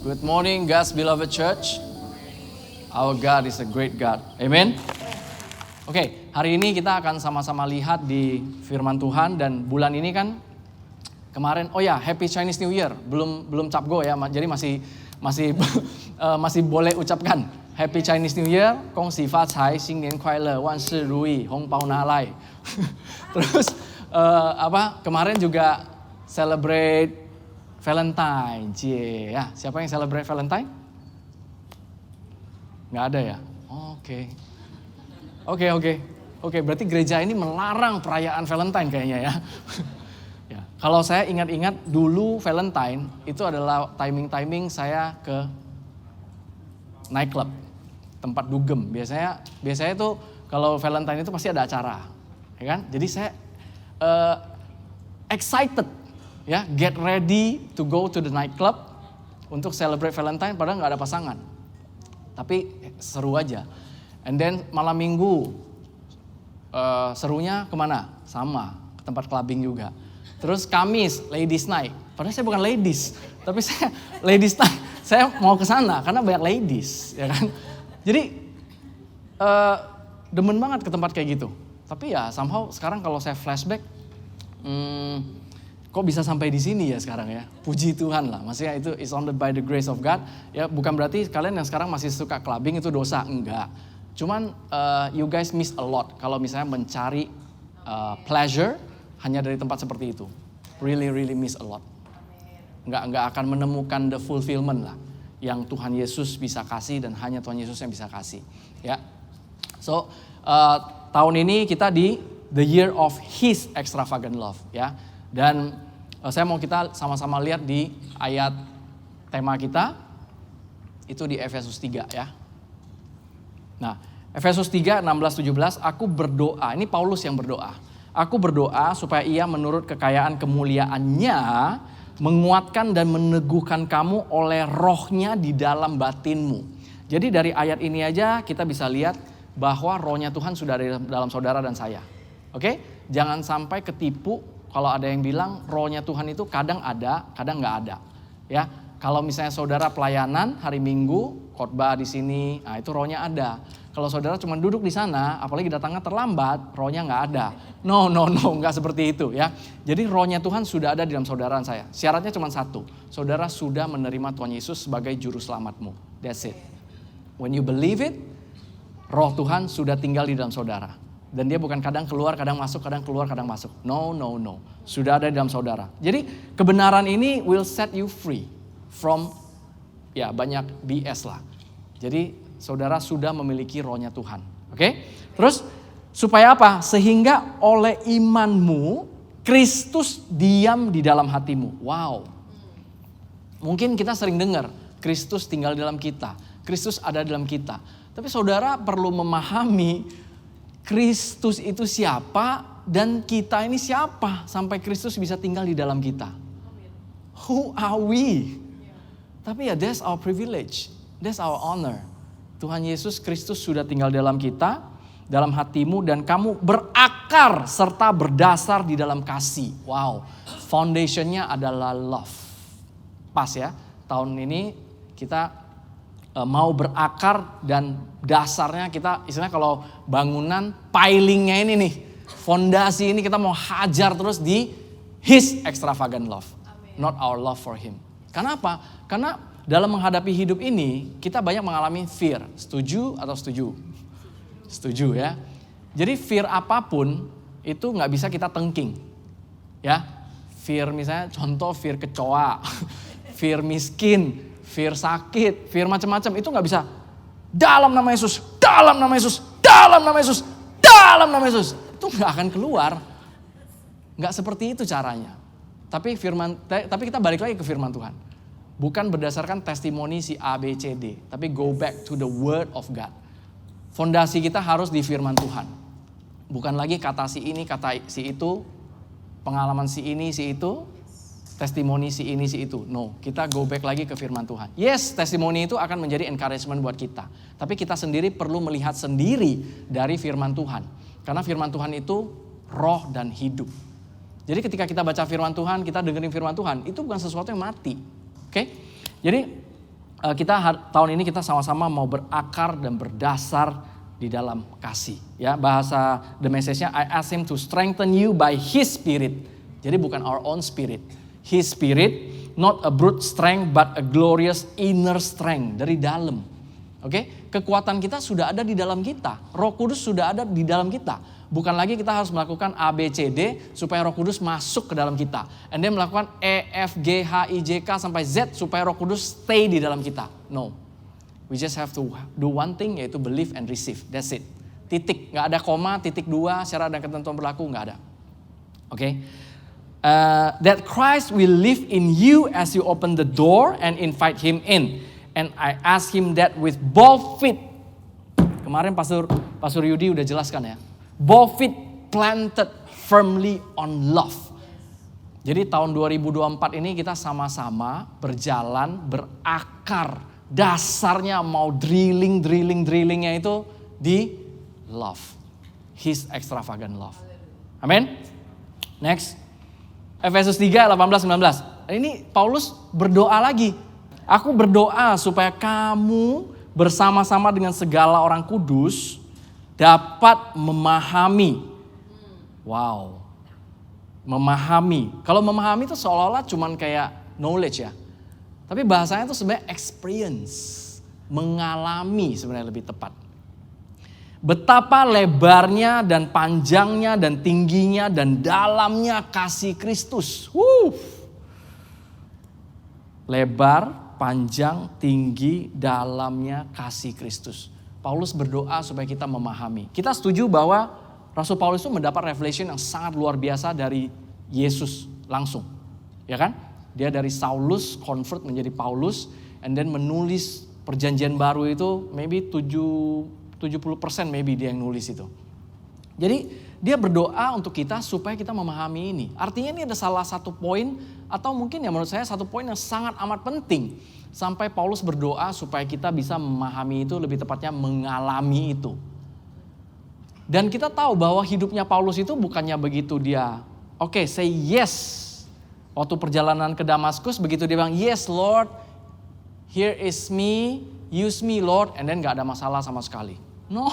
Good morning, God's beloved church. Our God is a great God. Amen. Oke, hari ini kita akan sama-sama lihat di firman Tuhan dan bulan ini kan kemarin, Happy Chinese New Year. Belum cap go ya, jadi masih boleh ucapkan Happy Chinese New Year. 恭喜发财，新年快乐，万事如意，红包拿来。Terus kemarin juga celebrate Valentine, ya. Siapa yang celebrate Valentine? Nggak ada ya? Oke. Berarti gereja ini melarang perayaan Valentine kayaknya ya. Ya. Kalau saya ingat-ingat dulu Valentine itu adalah timing saya ke nightclub, tempat dugem. Biasanya tuh kalau Valentine itu pasti ada acara, ya kan? Jadi saya excited. Ya, get ready to go to the nightclub untuk celebrate Valentine padahal nggak ada pasangan. Tapi seru aja. And then malam minggu serunya kemana? Sama, ke tempat clubbing juga. Terus Kamis, ladies night. Padahal saya bukan ladies, tapi saya ladies night. Saya mau ke sana karena banyak ladies, ya kan? Jadi demen banget ke tempat kayak gitu. Tapi ya somehow sekarang kalau saya flashback, kok bisa sampai di sini ya sekarang ya? Puji Tuhan lah. Maksudnya itu is only by the grace of God. Ya bukan berarti kalian yang sekarang masih suka clubbing itu dosa, enggak. Cuman you guys miss a lot kalau misalnya mencari pleasure hanya dari tempat seperti itu. Really miss a lot. Enggak akan menemukan the fulfillment lah yang Tuhan Yesus bisa kasih dan hanya Tuhan Yesus yang bisa kasih. Ya. So tahun ini kita di the year of His extravagant love, ya. Dan saya mau kita sama-sama lihat di ayat tema kita, itu di Efesus 3 ya. Nah, Efesus 3, 16-17, aku berdoa, ini Paulus yang berdoa. Aku berdoa supaya ia menurut kekayaan kemuliaannya menguatkan dan meneguhkan kamu oleh rohnya di dalam batinmu. Jadi dari ayat ini aja kita bisa lihat bahwa rohnya Tuhan sudah ada dalam saudara dan saya. Oke? Jangan sampai ketipu. Kalau ada yang bilang rohnya Tuhan itu kadang ada, kadang nggak ada. Ya, kalau misalnya saudara pelayanan hari Minggu, khotbah di sini, nah itu rohnya ada. Kalau saudara cuma duduk di sana, apalagi datangnya terlambat, rohnya nggak ada. No, nggak seperti itu ya. Jadi rohnya Tuhan sudah ada di dalam saudara dan saya. Syaratnya cuma satu, saudara sudah menerima Tuhan Yesus sebagai juru selamatmu. That's it. When you believe it, roh Tuhan sudah tinggal di dalam saudara. Dan dia bukan kadang keluar, kadang masuk, kadang keluar, kadang masuk. No. Sudah ada di dalam saudara. Jadi kebenaran ini will set you free from banyak BS lah. Jadi saudara sudah memiliki rohnya Tuhan. Oke? Terus supaya apa? Sehingga oleh imanmu Kristus diam di dalam hatimu. Wow. Mungkin kita sering dengar Kristus tinggal di dalam kita. Kristus ada dalam kita. Tapi saudara perlu memahami Kristus itu siapa dan kita ini siapa sampai Kristus bisa tinggal di dalam kita. Who are we? Tapi that's our privilege, that's our honor. Tuhan Yesus Kristus sudah tinggal dalam kita, dalam hatimu dan kamu berakar serta berdasar di dalam kasih. Wow, foundationnya adalah love. Pas ya, tahun ini kita mau berakar dan dasarnya kita istilahnya kalau bangunan pilingnya ini nih, fondasi ini kita mau hajar terus di His extravagant love. Amen. Not our love for Him. Karena apa? Karena dalam menghadapi hidup ini kita banyak mengalami fear. Setuju atau setuju? Setuju ya. Jadi fear apapun itu gak bisa kita tengking. Ya, fear misalnya contoh fear kecoa, fear miskin, fear sakit, fear macam-macam itu gak bisa dalam nama Yesus, dalam nama Yesus, dalam nama Yesus, dalam nama Yesus. Itu gak akan keluar. Gak seperti itu caranya. Tapi kita balik lagi ke firman Tuhan. Bukan berdasarkan testimoni si A, B, C, D. Tapi go back to the word of God. Fondasi kita harus di firman Tuhan. Bukan lagi kata si ini, kata si itu, pengalaman si ini, si itu, testimoni si ini, si itu. No, kita go back lagi ke firman Tuhan. Yes, testimoni itu akan menjadi encouragement buat kita. Tapi kita sendiri perlu melihat sendiri dari firman Tuhan. Karena firman Tuhan itu roh dan hidup. Jadi ketika kita baca firman Tuhan, kita dengerin firman Tuhan, itu bukan sesuatu yang mati. Oke? Jadi tahun ini kita sama-sama mau berakar dan berdasar di dalam kasih. Ya, bahasa The Message-nya, I ask him to strengthen you by his spirit. Jadi bukan our own spirit. His spirit, not a brute strength but a glorious inner strength, dari dalam. Oke, kekuatan kita sudah ada di dalam kita. Roh Kudus sudah ada di dalam kita. Bukan lagi kita harus melakukan A, B, C, D supaya Roh Kudus masuk ke dalam kita. And then melakukan E, F, G, H, I, J, K sampai Z supaya Roh Kudus stay di dalam kita. No. We just have to do one thing, yaitu believe and receive. That's it. Titik, gak ada koma, titik 2, syarat dan ketentuan berlaku, gak ada. Oke. That Christ will live in you as you open the door and invite him in. And I ask him that with both feet. Kemarin Pastor Yudi udah jelaskan ya. Both feet planted firmly on love. Jadi tahun 2024 ini kita sama-sama berjalan, berakar. Dasarnya mau drillingnya itu di love. His extravagant love. Amin. Next. Efesus 3, 18-19. Ini Paulus berdoa lagi. Aku berdoa supaya kamu bersama-sama dengan segala orang kudus dapat memahami. Wow. Memahami. Kalau memahami itu seolah-olah cuman kayak knowledge ya. Tapi bahasanya itu sebenarnya experience. Mengalami sebenarnya lebih tepat. Betapa lebarnya dan panjangnya dan tingginya dan dalamnya kasih Kristus. Lebar, panjang, tinggi, dalamnya kasih Kristus. Paulus berdoa supaya kita memahami. Kita setuju bahwa Rasul Paulus itu mendapat revelation yang sangat luar biasa dari Yesus langsung. Ya kan? Dia dari Saulus convert menjadi Paulus, and then menulis perjanjian baru itu maybe 70% maybe dia yang nulis itu. Jadi dia berdoa untuk kita supaya kita memahami ini. Artinya ini ada salah satu poin atau mungkin ya menurut saya satu poin yang sangat amat penting. Sampai Paulus berdoa supaya kita bisa memahami itu, lebih tepatnya mengalami itu. Dan kita tahu bahwa hidupnya Paulus itu bukannya begitu dia, say yes. Waktu perjalanan ke Damaskus begitu dia bilang, yes Lord, here is me, use me Lord, and then gak ada masalah sama sekali. No,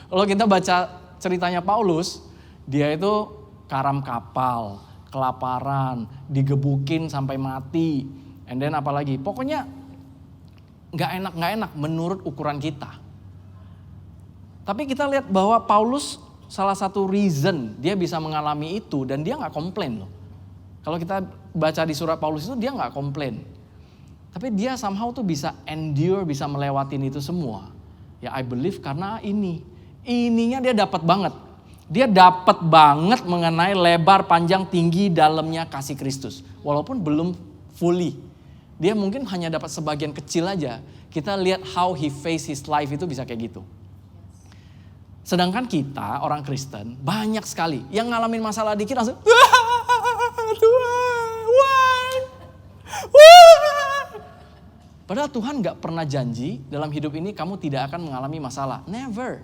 kalau kita baca ceritanya Paulus, dia itu karam kapal, kelaparan, digebukin sampai mati, and then apalagi, pokoknya gak enak menurut ukuran kita. Tapi kita lihat bahwa Paulus salah satu reason dia bisa mengalami itu dan dia gak komplain loh. Kalau kita baca di surat Paulus itu dia gak komplain. Tapi dia somehow tuh bisa endure, bisa melewatin itu semua. Ya I believe karena ininya dia dapat banget. Dia dapat banget mengenai lebar, panjang, tinggi, dalamnya kasih Kristus. Walaupun belum fully. Dia mungkin hanya dapat sebagian kecil aja. Kita lihat how he face his life itu bisa kayak gitu. Sedangkan kita orang Kristen banyak sekali yang ngalamin masalah dikit langsung Tuhan, why? Padahal Tuhan gak pernah janji dalam hidup ini kamu tidak akan mengalami masalah. Never.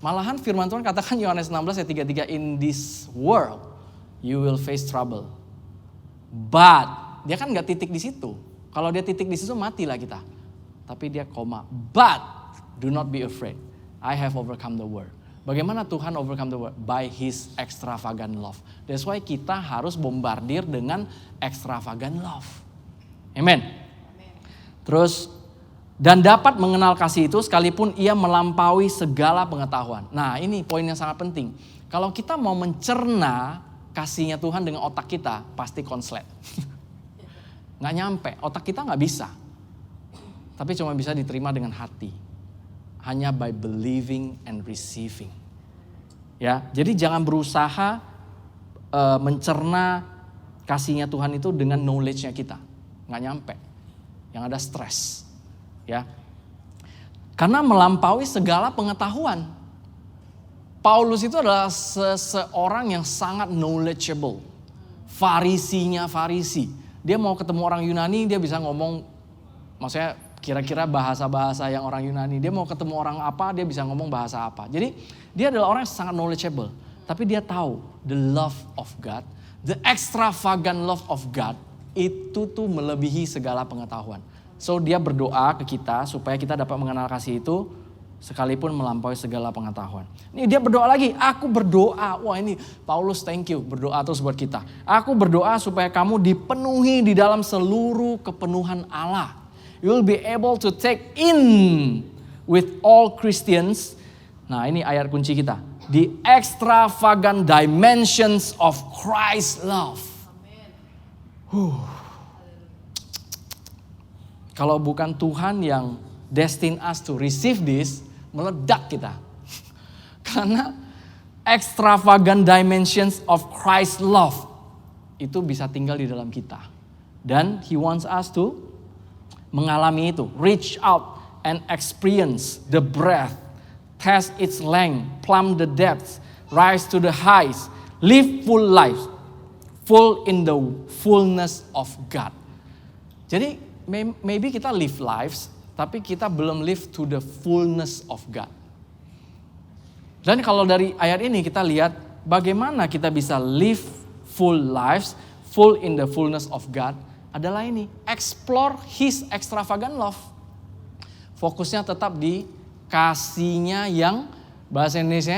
Malahan firman Tuhan katakan Yohanes 16 ayat 33, in this world you will face trouble. But, dia kan gak titik di situ. Kalau dia titik di situ matilah kita. Tapi dia koma. But, do not be afraid. I have overcome the world. Bagaimana Tuhan overcome the world? By his extravagant love. That's why kita harus bombardir dengan extravagant love. Amen. Terus, dan dapat mengenal kasih itu sekalipun ia melampaui segala pengetahuan. Nah ini poin yang sangat penting. Kalau kita mau mencerna kasihnya Tuhan dengan otak kita, pasti konslet. Nggak nyampe, otak kita nggak bisa. Tapi cuma bisa diterima dengan hati. Hanya by believing and receiving. Ya, jadi jangan berusaha mencerna kasihnya Tuhan itu dengan knowledge-nya kita. Nggak nyampe. Yang ada stres. Ya. Karena melampaui segala pengetahuan. Paulus itu adalah seseorang yang sangat knowledgeable. Farisinya Farisi. Dia mau ketemu orang Yunani, dia bisa ngomong, maksudnya kira-kira bahasa-bahasa yang orang Yunani. Dia mau ketemu orang apa, dia bisa ngomong bahasa apa. Jadi dia adalah orang yang sangat knowledgeable. Tapi dia tahu the love of God, the extravagant love of God, itu tuh melebihi segala pengetahuan. So dia berdoa ke kita supaya kita dapat mengenal kasih itu sekalipun melampaui segala pengetahuan. Ini dia berdoa lagi, aku berdoa. Wah ini Paulus thank you, berdoa terus buat kita. Aku berdoa supaya kamu dipenuhi di dalam seluruh kepenuhan Allah. You will be able to take in with all Christians. Nah ini ayat kunci kita. The extravagant dimensions of Christ's love. Kalau bukan Tuhan yang destined us to receive this, meledak kita. Karena extravagant dimensions of Christ's love itu bisa tinggal di dalam kita. Dan He wants us to mengalami itu. Reach out and experience the breadth. Test its length, plumb the depths, rise to the heights, live full life, full in the fullness of God. Jadi maybe kita live lives, tapi kita belum live to the fullness of God. Dan kalau dari ayat ini kita lihat bagaimana kita bisa live full lives, full in the fullness of God, adalah ini, explore His extravagant love. Fokusnya tetap di kasihnya yang bahasa Indonesia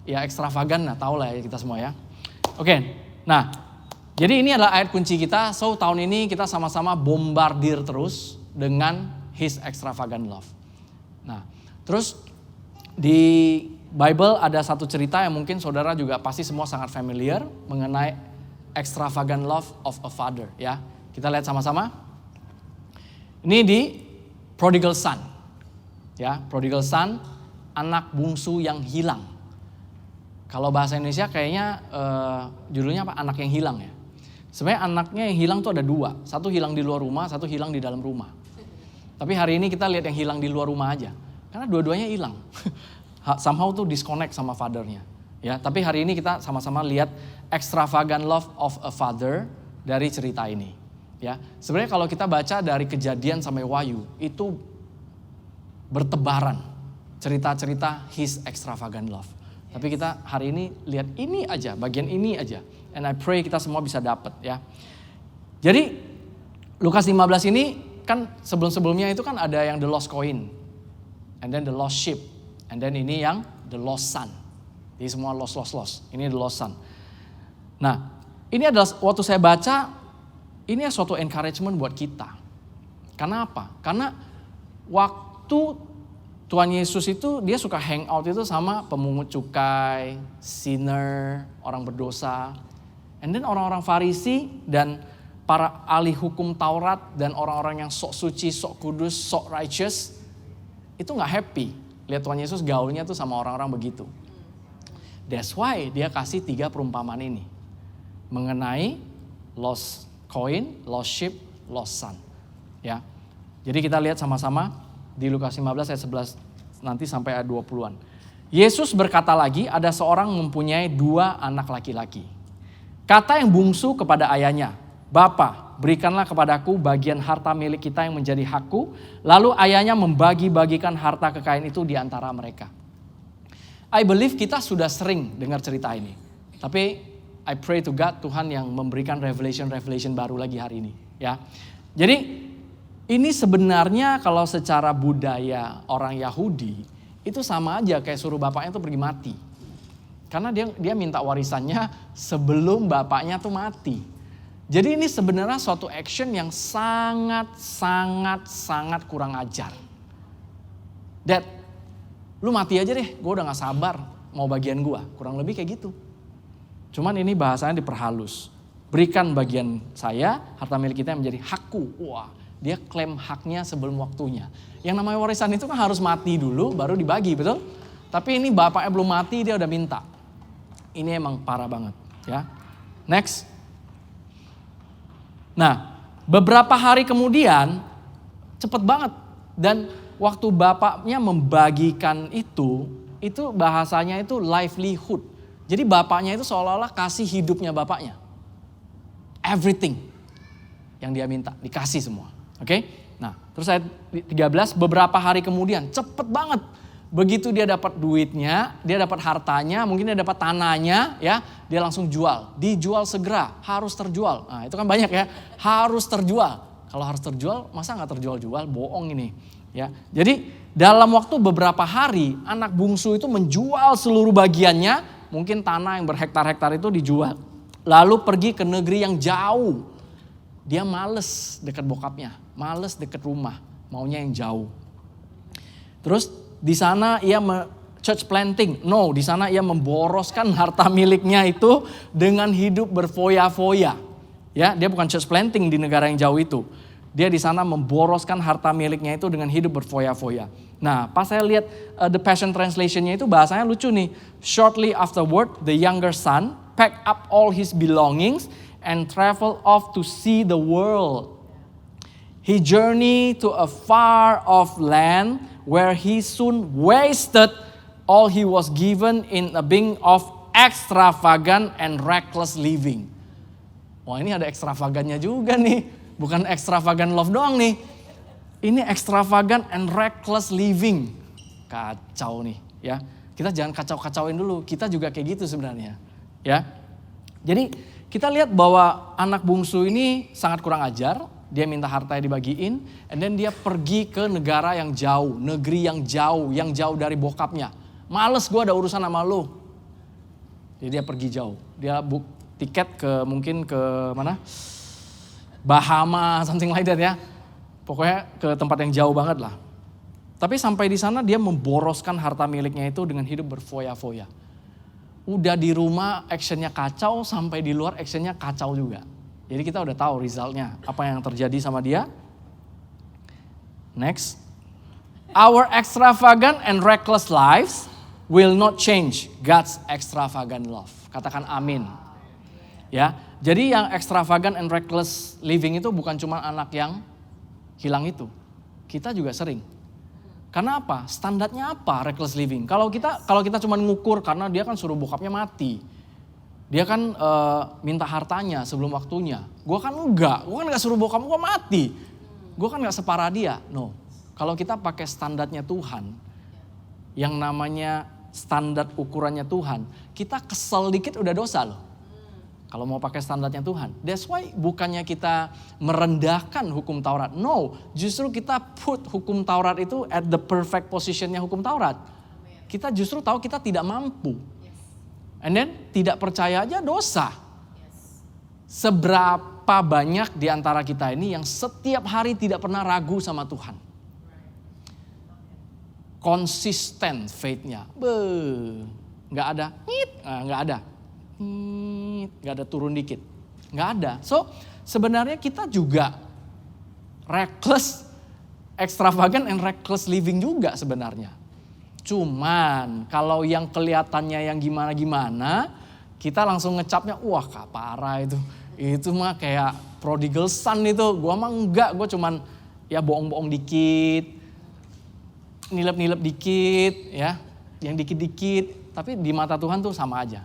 ya ekstravagan, nah tahu lah ya kita semua ya. Oke, nah jadi ini adalah ayat kunci kita. So tahun ini kita sama-sama bombardir terus dengan His extravagant love. Nah terus di Bible ada satu cerita yang mungkin saudara juga pasti semua sangat familiar mengenai extravagant love of a father ya. Kita lihat sama-sama. Ini di Prodigal Son. Ya, prodigal son, anak bungsu yang hilang. Kalau bahasa Indonesia kayaknya judulnya apa? Anak yang hilang ya. Sebenarnya anaknya yang hilang tuh ada dua. Satu hilang di luar rumah, satu hilang di dalam rumah. Tapi hari ini kita lihat yang hilang di luar rumah aja. Karena dua-duanya hilang. Somehow tuh disconnect sama fathernya. Ya, tapi hari ini kita sama-sama lihat extravagant love of a father dari cerita ini. Ya, sebenarnya kalau kita baca dari Kejadian sampai Wahyu itu bertebaran cerita-cerita His extravagant love. Tapi kita hari ini lihat ini aja, bagian ini aja. And I pray kita semua bisa dapat ya. Jadi Lukas 15 ini kan sebelum-sebelumnya itu kan ada yang the lost coin. And then the lost sheep. And then ini yang the lost son. Jadi semua lost. Ini the lost son. Nah ini adalah waktu saya baca, ini suatu encouragement buat kita. Karena apa? Karena waktu Tuhan Yesus itu dia suka hang out itu sama pemungut cukai, sinner, orang berdosa. And then orang-orang Farisi dan para ahli hukum Taurat dan orang-orang yang sok suci, sok kudus, sok righteous itu gak happy. Lihat Tuhan Yesus gaulnya tuh sama orang-orang begitu. That's why dia kasih 3 perumpamaan ini. Mengenai lost coin, lost sheep, lost son. Ya. Jadi kita lihat sama-sama. Di Lukas 15 ayat 11 nanti sampai ayat 20-an. Yesus berkata lagi, ada seorang mempunyai 2 anak laki-laki. Kata yang bungsu kepada ayahnya, Bapa, berikanlah kepadaku bagian harta milik kita yang menjadi hakku. Lalu ayahnya membagi-bagikan harta kekayaan itu di antara mereka. I believe kita sudah sering dengar cerita ini. Tapi I pray to God, Tuhan yang memberikan revelation baru lagi hari ini. Ya, jadi ini sebenarnya kalau secara budaya orang Yahudi itu sama aja kayak suruh bapaknya tuh pergi mati. Karena dia minta warisannya sebelum bapaknya tuh mati. Jadi ini sebenarnya suatu action yang sangat kurang ajar. Dad, lu mati aja deh, gue udah gak sabar mau bagian gue. Kurang lebih kayak gitu. Cuman ini bahasanya diperhalus. Berikan bagian saya, harta milik kita yang menjadi hakku. Wah. Dia klaim haknya sebelum waktunya. Yang namanya warisan itu kan harus mati dulu baru dibagi, betul? Tapi ini bapaknya belum mati dia udah minta. Ini emang parah banget ya. Next. Nah beberapa hari kemudian cepet banget. Dan waktu bapaknya membagikan itu bahasanya itu livelihood. Jadi bapaknya itu seolah-olah kasih hidupnya bapaknya. Everything yang dia minta dikasih semua. Oke, nah terus ayat 13 beberapa hari kemudian cepet banget. Begitu dia dapat duitnya, dia dapat hartanya, mungkin dia dapat tanahnya ya, dia langsung jual. Dijual segera, harus terjual. Nah itu kan banyak ya, harus terjual. Kalau harus terjual, masa nggak terjual-jual? Bohong ini. Ya, jadi dalam waktu beberapa hari, anak bungsu itu menjual seluruh bagiannya, mungkin tanah yang berhektar-hektar itu dijual. Lalu pergi ke negeri yang jauh. Dia males dekat bokapnya, males dekat rumah, maunya yang jauh. Terus di sana ia church planting. No, di sana ia memboroskan harta miliknya itu dengan hidup berfoya-foya. Ya, dia bukan church planting di negara yang jauh itu. Dia di sana memboroskan harta miliknya itu dengan hidup berfoya-foya. Nah, pas saya lihat the Passion Translation-nya itu bahasanya lucu nih. Shortly afterward, the younger son packed up all his belongings and traveled off to see the world. He journeyed to a far off land where he soon wasted all he was given in a being of extravagant and reckless living. Wah, ini ada ekstravagannya juga nih. Bukan extravagant love doang nih. Ini extravagant and reckless living. Kacau nih ya. Kita jangan kacau-kacauin dulu. Kita juga kayak gitu sebenarnya. Ya. Jadi kita lihat bahwa anak bungsu ini sangat kurang ajar. Dia minta hartanya dibagiin. And then dia pergi ke negara yang jauh. Negeri yang jauh dari bokapnya. Males gue ada urusan sama lu. Jadi dia pergi jauh. Dia book tiket mungkin ke mana? Bahama, something like that ya. Pokoknya ke tempat yang jauh banget lah. Tapi sampai di sana dia memboroskan harta miliknya itu dengan hidup berfoya-foya. Udah di rumah actionnya kacau, sampai di luar actionnya kacau juga. Jadi kita udah tahu resultnya, apa yang terjadi sama dia. Next. Our extravagant and reckless lives will not change God's extravagant love. Katakan amin. Ya, jadi yang extravagant and reckless living itu bukan cuma anak yang hilang itu. Kita juga sering. Karena apa? Standarnya apa reckless living? Kalau kita cuma ngukur karena dia kan suruh bokapnya mati. Dia kan minta hartanya sebelum waktunya. Gue kan enggak suruh bokap gue mati. Gue kan enggak separah dia. No. Kalau kita pakai standarnya Tuhan, yang namanya standar ukurannya Tuhan, kita kesel dikit udah dosa loh. Kalau mau pakai standarnya Tuhan. That's why bukannya kita merendahkan hukum Taurat. No, justru kita put hukum Taurat itu at the perfect positionnya hukum Taurat. Kita justru tahu kita tidak mampu. And then tidak percaya aja dosa. Seberapa banyak di antara kita ini yang setiap hari tidak pernah ragu sama Tuhan. Konsisten faith-nya. Nggak ada. Nggak ada. Nggak ada turun dikit. Nggak ada. So sebenarnya kita juga reckless, extravagant and reckless living juga sebenarnya. Cuman kalau yang kelihatannya yang gimana-gimana, kita langsung ngecapnya, wah parah itu. Itu mah kayak prodigal son itu. Gua mah enggak, gua cuman ya bohong-bohong dikit, nilep-nilep dikit ya, yang dikit-dikit. Tapi di mata Tuhan tuh sama aja.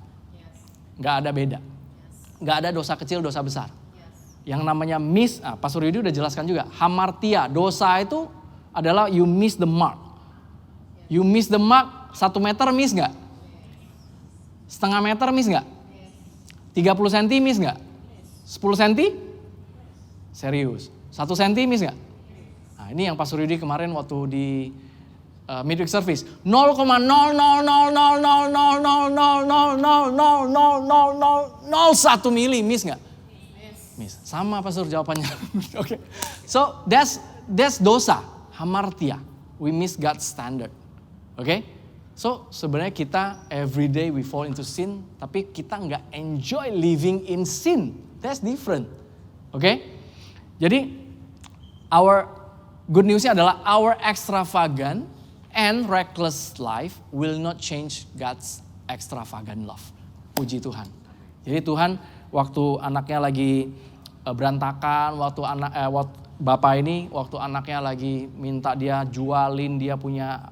Nggak ada beda. Nggak ada dosa kecil, dosa besar. Yang namanya miss, Pastor Yudi udah jelaskan juga. Hamartia, dosa itu adalah you miss the mark. You miss the mark, 1 meter miss nggak? Setengah meter miss nggak? 30 cm miss nggak? 10 cm? Serius. 1 cm miss nggak? Nah ini yang Pastor Yudi kemarin waktu di midweek service 0,000000000000001 mili miss nggak? Miss. Sama Pastor jawabannya. Oke. So that's dosa, hamartia. We miss God's standard. Oke? So sebenarnya kita every day we fall into sin, tapi kita nggak enjoy living in sin. That's different. Oke? Jadi our good newsnya adalah our extravagant and reckless life will not change God's extravagant love. Puji Tuhan. Jadi Tuhan waktu anaknya lagi berantakan, waktu bapak ini waktu anaknya lagi minta dia jualin, dia punya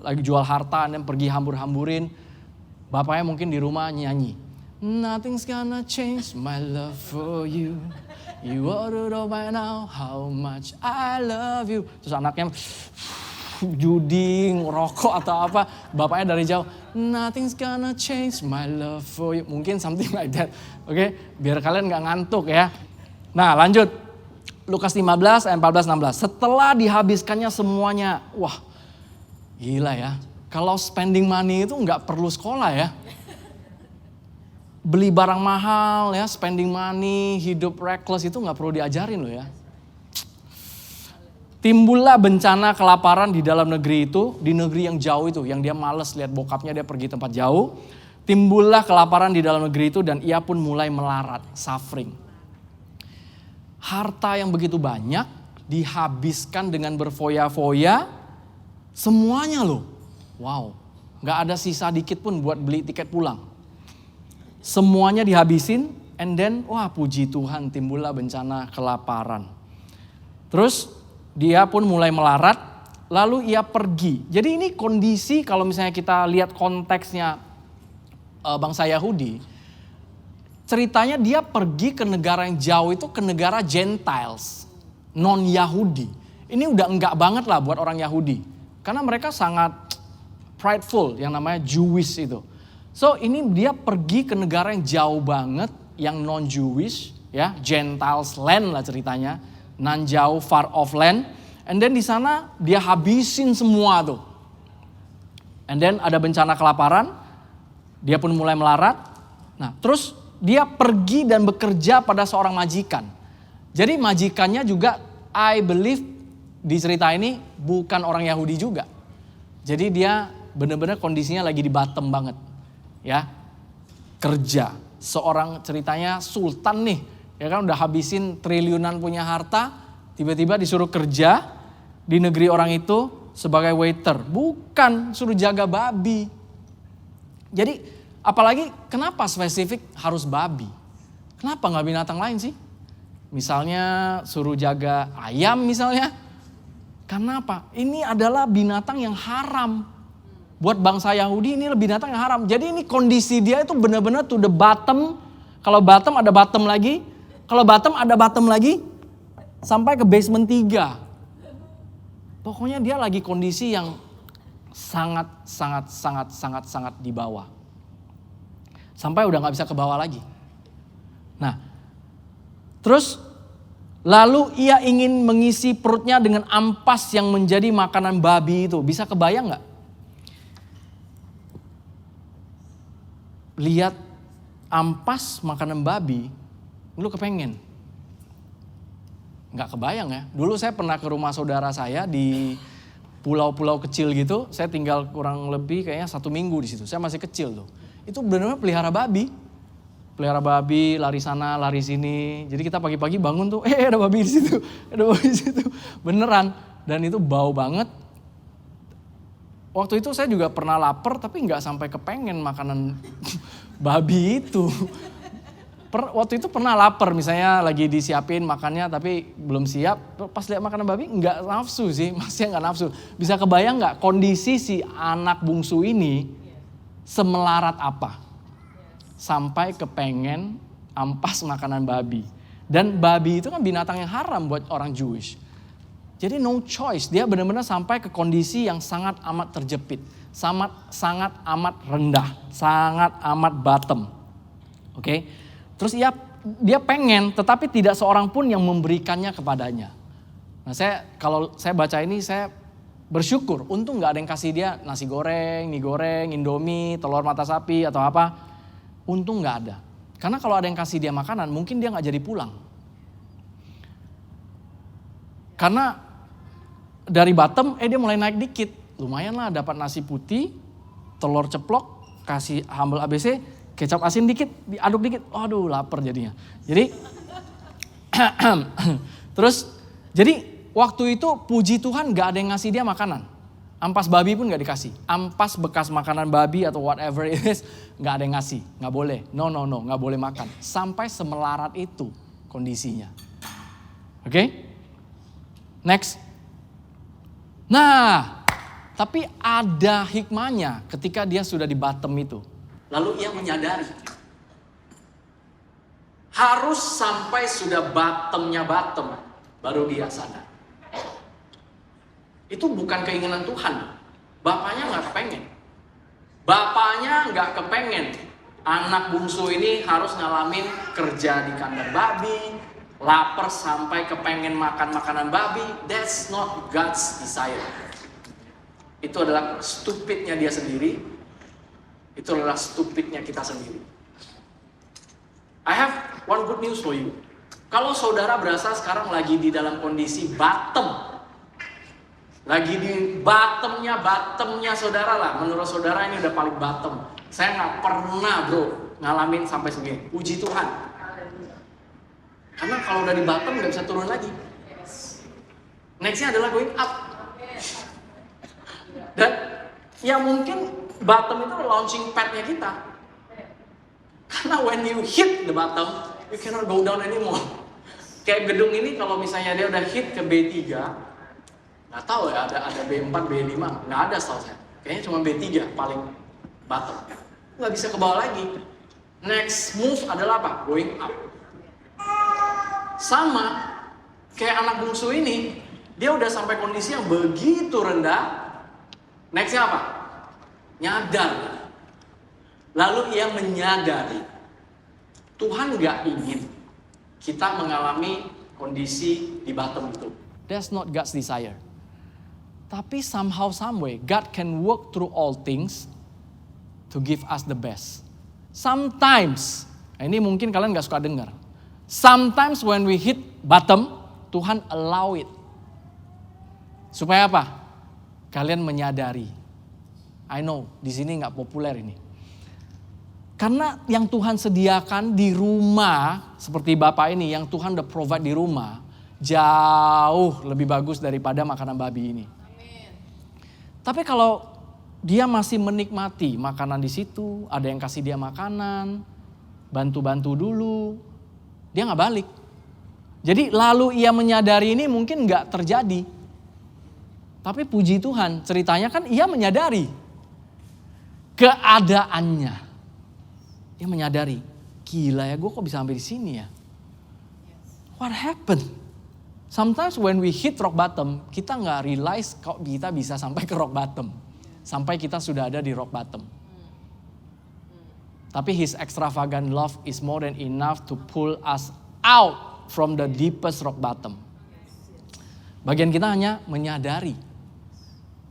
lagi jual harta dan pergi hambur-hamburin. Bapaknya mungkin di rumah nyanyi. Nothing's gonna change my love for you. You ought to know by now how much I love you. Terus anaknya judi, ngerokok atau apa. Bapaknya dari jauh, nothing's gonna change my love for you. Mungkin something like that. Oke, biar kalian gak ngantuk ya. Nah lanjut. Lukas 15 ayat 14-16. Setelah dihabiskannya semuanya. Wah, gila ya. Kalau spending money itu nggak perlu sekolah ya. Beli barang mahal ya, spending money, hidup reckless itu nggak perlu diajarin loh ya. Timbullah bencana kelaparan di dalam negeri itu, di negeri yang jauh itu, yang dia males lihat bokapnya, dia pergi tempat jauh. Timbullah kelaparan di dalam negeri itu dan ia pun mulai melarat, suffering. Harta yang begitu banyak dihabiskan dengan berfoya-foya, semuanya loh. Wow, gak ada sisa dikit pun buat beli tiket pulang. Semuanya dihabisin, and then wah puji Tuhan timbullah bencana kelaparan. Terus dia pun mulai melarat, lalu ia pergi. Jadi ini kondisi kalau misalnya kita lihat konteksnya bangsa Yahudi. Ceritanya dia pergi ke negara yang jauh itu, ke negara Gentiles, non-Yahudi. Ini udah enggak banget lah buat orang Yahudi. Karena mereka sangat prideful, yang namanya Jewish itu. So ini dia pergi ke negara yang jauh banget, yang non-Jewish, ya, Gentiles land lah ceritanya. Nan jauh, far off land. And then di sana dia habisin semua tuh. And then ada bencana kelaparan, dia pun mulai melarat. Nah terus dia pergi dan bekerja pada seorang majikan. Jadi majikannya juga, I believe di cerita ini bukan orang Yahudi juga. Jadi dia benar-benar kondisinya lagi di bottom banget. Ya, kerja. Seorang ceritanya sultan nih, ya kan udah habisin triliunan punya harta, tiba-tiba disuruh kerja di negeri orang itu sebagai waiter. Bukan suruh jaga babi. Jadi apalagi kenapa spesifik harus babi? Kenapa gak binatang lain sih? Misalnya suruh jaga ayam misalnya. Karena apa? Ini adalah binatang yang haram. Buat bangsa Yahudi ini binatang yang haram. Jadi ini kondisi dia itu benar-benar to the bottom. Kalau bottom ada bottom lagi. Kalau bottom ada bottom lagi. Sampai ke basement 3. Pokoknya dia lagi kondisi yang sangat di bawah. Sampai udah gak bisa ke bawah lagi. Nah, terus lalu ia ingin mengisi perutnya dengan ampas yang menjadi makanan babi itu. Bisa kebayang gak? Lihat ampas makanan babi, lu kepengen? Gak kebayang ya. Dulu saya pernah ke rumah saudara saya di pulau-pulau kecil gitu. Saya tinggal kurang lebih kayaknya 1 minggu di situ. Saya masih kecil tuh. Itu benar-benar pelihara babi. Pelihara babi, lari sana, lari sini. Jadi kita pagi-pagi bangun tuh, ada babi di situ. Ada babi di situ. Beneran. Dan itu bau banget. Waktu itu saya juga pernah lapar tapi nggak sampai kepengen makanan babi itu. Waktu itu pernah lapar, misalnya lagi disiapin makannya tapi belum siap. Pas lihat makanan babi nggak nafsu sih, masih nggak nafsu. Bisa kebayang nggak kondisi si anak bungsu ini semelarat apa? Sampai kepengen ampas makanan babi. Dan babi itu kan binatang yang haram buat orang Jewish. Jadi no choice, dia benar-benar sampai ke kondisi yang sangat amat terjepit. Sangat amat rendah, sangat amat bottom. Oke? Terus dia pengen, tetapi tidak seorang pun yang memberikannya kepadanya. Nah kalau saya baca ini saya bersyukur, untung gak ada yang kasih dia nasi goreng, mie goreng, indomie, telur mata sapi atau apa. Untung gak ada. Karena kalau ada yang kasih dia makanan mungkin dia gak jadi pulang. Karena dari bottom dia mulai naik dikit. Lumayan lah dapat nasi putih, telur ceplok, kasih sambal ABC, kecap asin dikit, diaduk dikit. Aduh lapar jadinya. Jadi terus jadi waktu itu puji Tuhan gak ada yang ngasih dia makanan. Ampas babi pun gak dikasih. Ampas bekas makanan babi atau whatever it is gak ada yang ngasih. Gak boleh. No, gak boleh makan. Sampai semelarat itu kondisinya. Oke? Next. Nah, tapi ada hikmahnya ketika dia sudah di bottom itu. Lalu ia menyadari. Harus sampai sudah bottomnya bottom. Baru dia sadar. Itu bukan keinginan Tuhan. Bapaknya gak kepengen. Bapaknya gak kepengen anak bungsu ini harus ngalamin kerja di kandang babi, lapar sampai kepengen makan makanan babi, that's not God's desire. Itu adalah stupidnya dia sendiri. Itu adalah stupidnya kita sendiri. I have one good news for you. Kalau saudara berasa sekarang lagi di dalam kondisi bottom, lagi di bottomnya saudara lah. Menurut saudara ini udah paling bottom. Saya nggak pernah bro ngalamin sampai segini. Puji Tuhan. Karena kalau udah di bottom nggak bisa turun lagi. Nextnya adalah going up. Dan ya mungkin bottom itu launching pad-nya kita. Karena when you hit the bottom, you cannot go down anymore. Kayak gedung ini kalau misalnya dia udah hit ke B3, nggak tahu ya ada B4, B5, nggak ada setahu saya. Kayaknya cuma B3 paling bottom. Nggak bisa ke bawah lagi. Next move adalah apa? Going up. Sama kayak anak bungsu ini, dia udah sampai kondisi yang begitu rendah. Nextnya apa? Nyadar. Lalu ia menyadari. Tuhan nggak ingin kita mengalami kondisi di bottom itu. That's not God's desire. Tapi somehow, someway, God can work through all things to give us the best. Sometimes, ini mungkin kalian gak suka dengar. Sometimes when we hit bottom, Tuhan allow it. Supaya apa? Kalian menyadari. I know, di sini gak populer ini. Karena yang Tuhan sediakan di rumah, seperti Bapak ini, yang Tuhan udah provide di rumah, jauh lebih bagus daripada makanan babi ini. Amin. Tapi kalau dia masih menikmati makanan di situ, ada yang kasih dia makanan, bantu-bantu dulu, dia gak balik. Jadi lalu ia menyadari ini mungkin gak terjadi. Tapi puji Tuhan, ceritanya kan ia menyadari keadaannya. Dia menyadari, gila ya gue kok bisa sampai di sini ya. What happened? Sometimes when we hit rock bottom, kita gak realize kok kita bisa sampai ke rock bottom. Sampai kita sudah ada di rock bottom. Tapi His extravagant love is more than enough to pull us out from the deepest rock bottom. Bagian kita hanya menyadari.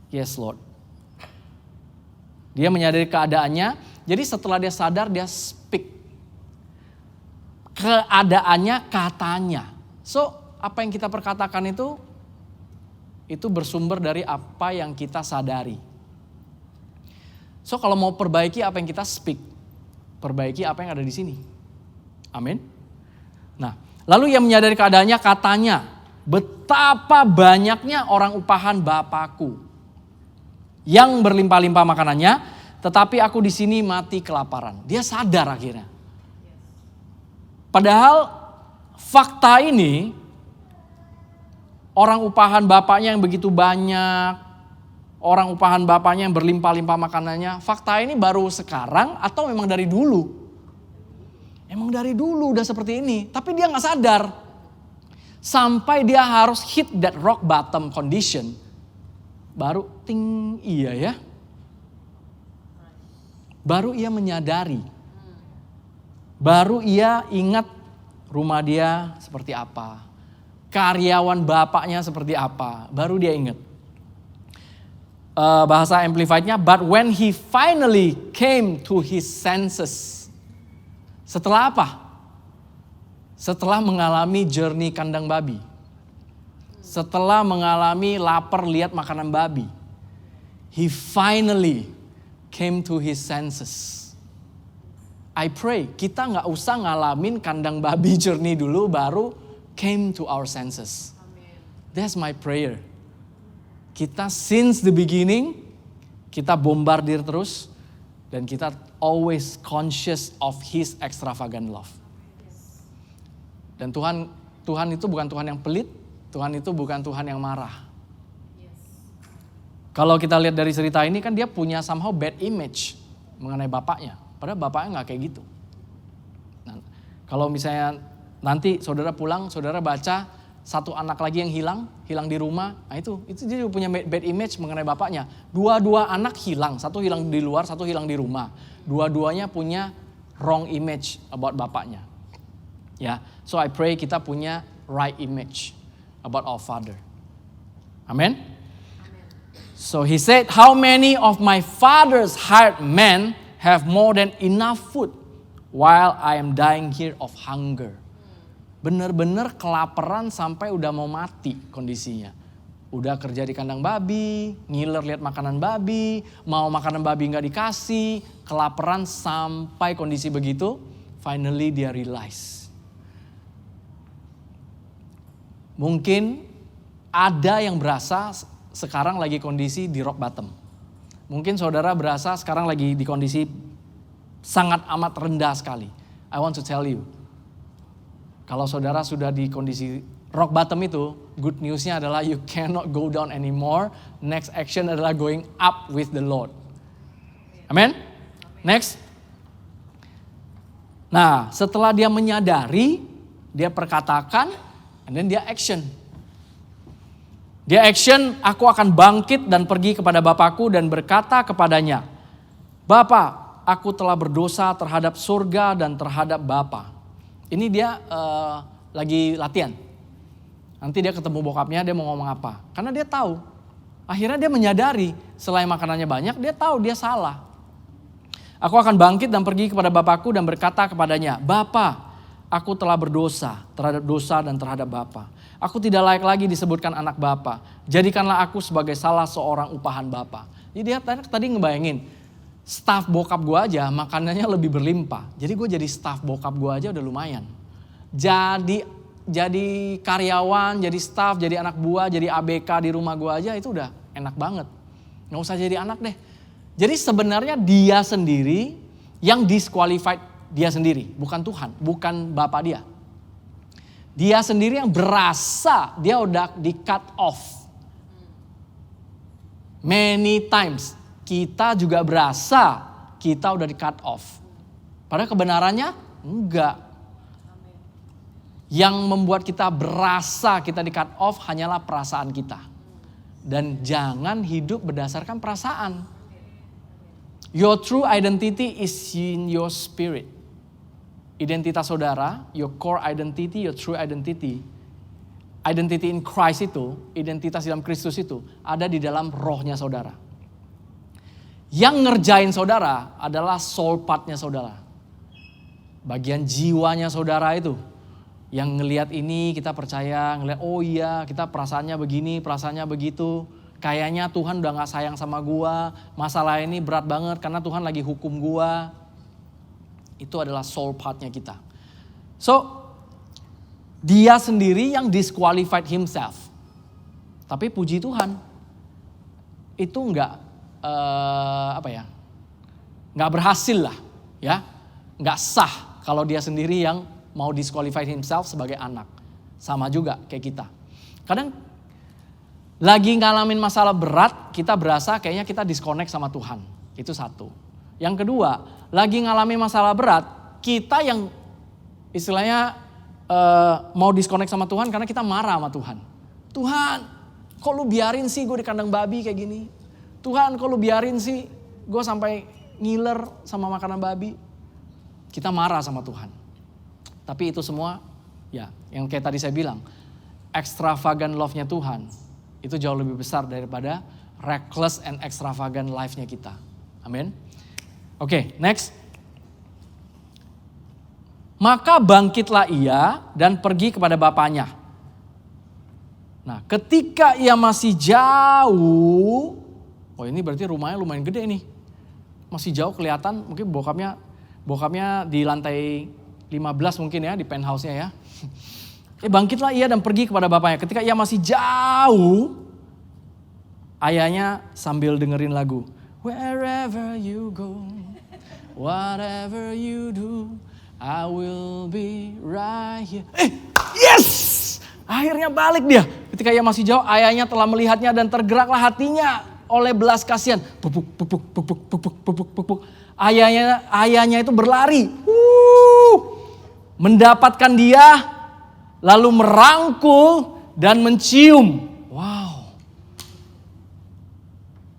Yes Lord. Dia menyadari keadaannya. Jadi setelah dia sadar, dia speak. Keadaannya, katanya. So, apa yang kita perkatakan itu bersumber dari apa yang kita sadari. So, kalau mau perbaiki apa yang kita speak, perbaiki apa yang ada di sini. Amin. Nah, lalu ia menyadari keadaannya, katanya, betapa banyaknya orang upahan Bapakku yang berlimpah-limpah makanannya, tetapi aku di sini mati kelaparan. Dia sadar akhirnya. Padahal fakta ini, orang upahan bapaknya yang begitu banyak, orang upahan bapaknya yang berlimpah-limpah makanannya, fakta ini baru sekarang atau memang dari dulu? Emang dari dulu udah seperti ini, tapi dia gak sadar. Sampai dia harus hit that rock bottom condition, baru ting, iya ya. Baru ia menyadari. Baru ia ingat rumah dia seperti apa. Karyawan bapaknya seperti apa. Baru dia ingat. Bahasa Amplified-nya, but when he finally came to his senses. Setelah apa? Setelah mengalami journey kandang babi. Setelah mengalami lapar lihat makanan babi. He finally came to his senses. I pray kita gak usah ngalamin kandang babi journey dulu baru came to our senses. Amen. That's my prayer. Kita since the beginning, kita bombardir terus dan kita always conscious of His extravagant love. Dan Tuhan itu bukan Tuhan yang pelit, Tuhan itu bukan Tuhan yang marah. Kalau kita lihat dari cerita ini kan dia punya somehow bad image mengenai bapaknya. Padahal bapaknya gak kayak gitu. Nah, kalau misalnya nanti saudara pulang, saudara baca satu anak lagi yang hilang di rumah. Nah itu dia juga punya bad image mengenai bapaknya. Dua-dua anak hilang, satu hilang di luar, satu hilang di rumah. Dua-duanya punya wrong image about bapaknya. Ya, so I pray kita punya right image about our Father. Amen. So he said, how many of my father's hired men have more than enough food while I am dying here of hunger. Bener-bener kelaparan sampai udah mau mati kondisinya. Udah kerja di kandang babi, ngiler lihat makanan babi, mau makanan babi gak dikasih, kelaparan sampai kondisi begitu, finally dia realize. Mungkin ada yang berasa sekarang lagi kondisi di rock bottom. Mungkin saudara berasa sekarang lagi di kondisi sangat amat rendah sekali. I want to tell you, kalau saudara sudah di kondisi rock bottom itu, good newsnya adalah you cannot go down anymore. Next action adalah going up with the Lord. Amen? Next. Nah, setelah dia menyadari, dia perkatakan, and then dia action. Dia action, aku akan bangkit dan pergi kepada Bapakku dan berkata kepadanya, Bapa, aku telah berdosa terhadap surga dan terhadap Bapa. Ini dia lagi latihan. Nanti dia ketemu bokapnya, dia mau ngomong apa. Karena dia tahu, akhirnya dia menyadari selain makanannya banyak, dia tahu dia salah. Aku akan bangkit dan pergi kepada Bapakku dan berkata kepadanya, Bapa, aku telah berdosa terhadap dosa dan terhadap Bapa. Aku tidak layak lagi disebutkan anak Bapa. Jadikanlah aku sebagai salah seorang upahan Bapa. Jadi dia tadi ngebayangin, staff bokap gue aja makanannya lebih berlimpah. Jadi gue jadi staff bokap gue aja udah lumayan. Jadi karyawan, jadi staff, jadi anak buah, jadi ABK di rumah gue aja itu udah enak banget. Gak usah jadi anak deh. Jadi sebenarnya dia sendiri yang disqualified dia sendiri. Bukan Tuhan, bukan Bapa dia. Dia sendiri yang berasa dia udah di cut off. Many times kita juga berasa kita udah di cut off. Padahal kebenarannya enggak. Yang membuat kita berasa kita di cut off hanyalah perasaan kita. Dan jangan hidup berdasarkan perasaan. Your true identity is in your spirit. Identitas saudara, your core identity, your true identity in Christ itu, identitas dalam Kristus itu ada di dalam rohnya saudara. Yang ngerjain saudara adalah soul part-nya saudara. Bagian jiwanya saudara itu. Yang ngelihat ini kita percaya, ngelihat oh iya kita perasaannya begini, perasaannya begitu. Kayaknya Tuhan udah gak sayang sama gua, masalah ini berat banget karena Tuhan lagi hukum gua. Itu adalah soul part-nya kita. So, dia sendiri yang disqualified himself. Tapi puji Tuhan, itu enggak berhasil lah, ya, enggak sah kalau dia sendiri yang mau disqualified himself sebagai anak. Sama juga kayak kita. Kadang lagi ngalamin masalah berat, kita berasa kayaknya kita disconnect sama Tuhan. Itu satu. Yang kedua, lagi ngalamin masalah berat, kita yang istilahnya mau disconnect sama Tuhan karena kita marah sama Tuhan. Tuhan, kok lu biarin sih gue di kandang babi kayak gini? Tuhan, kok lu biarin sih gue sampai ngiler sama makanan babi? Kita marah sama Tuhan. Tapi itu semua, ya yang kayak tadi saya bilang, extravagant love-nya Tuhan, itu jauh lebih besar daripada reckless and extravagant life-nya kita. Amin. Oke, next. Maka bangkitlah ia dan pergi kepada bapaknya. Nah, ketika ia masih jauh, oh ini berarti rumahnya lumayan gede nih. Masih jauh kelihatan, mungkin bokapnya di lantai 15 mungkin ya, di penthouse-nya ya. Bangkitlah ia dan pergi kepada bapaknya. Ketika ia masih jauh, ayahnya sambil dengerin lagu. Wherever you go, whatever you do, I will be right here. Yes! Akhirnya balik dia. Ketika ia masih jauh, ayahnya telah melihatnya dan tergeraklah hatinya oleh belas kasihan. Pupuk, pupuk, pupuk, pupuk, pupuk, pupuk. Ayahnya itu berlari. Mendapatkan dia, lalu merangkul dan mencium. Wow.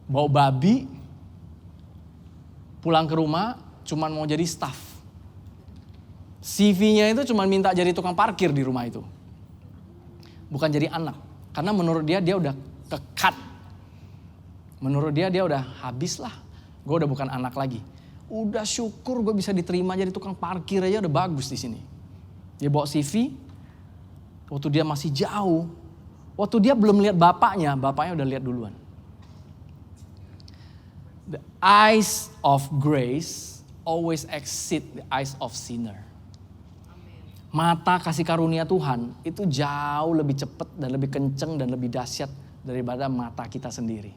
Bau babi. Pulang ke rumah cuman mau jadi staff. CV-nya itu cuma minta jadi tukang parkir di rumah itu. Bukan jadi anak. Karena menurut dia udah kekat. Menurut dia udah habis lah. Gue udah bukan anak lagi. Udah syukur gue bisa diterima jadi tukang parkir aja udah bagus di sini. Dia bawa CV. Waktu dia masih jauh. Waktu dia belum lihat bapaknya udah lihat duluan. The eyes of grace always exceed the eyes of sinner. Mata kasih karunia Tuhan itu jauh lebih cepat dan lebih kenceng dan lebih dahsyat daripada mata kita sendiri.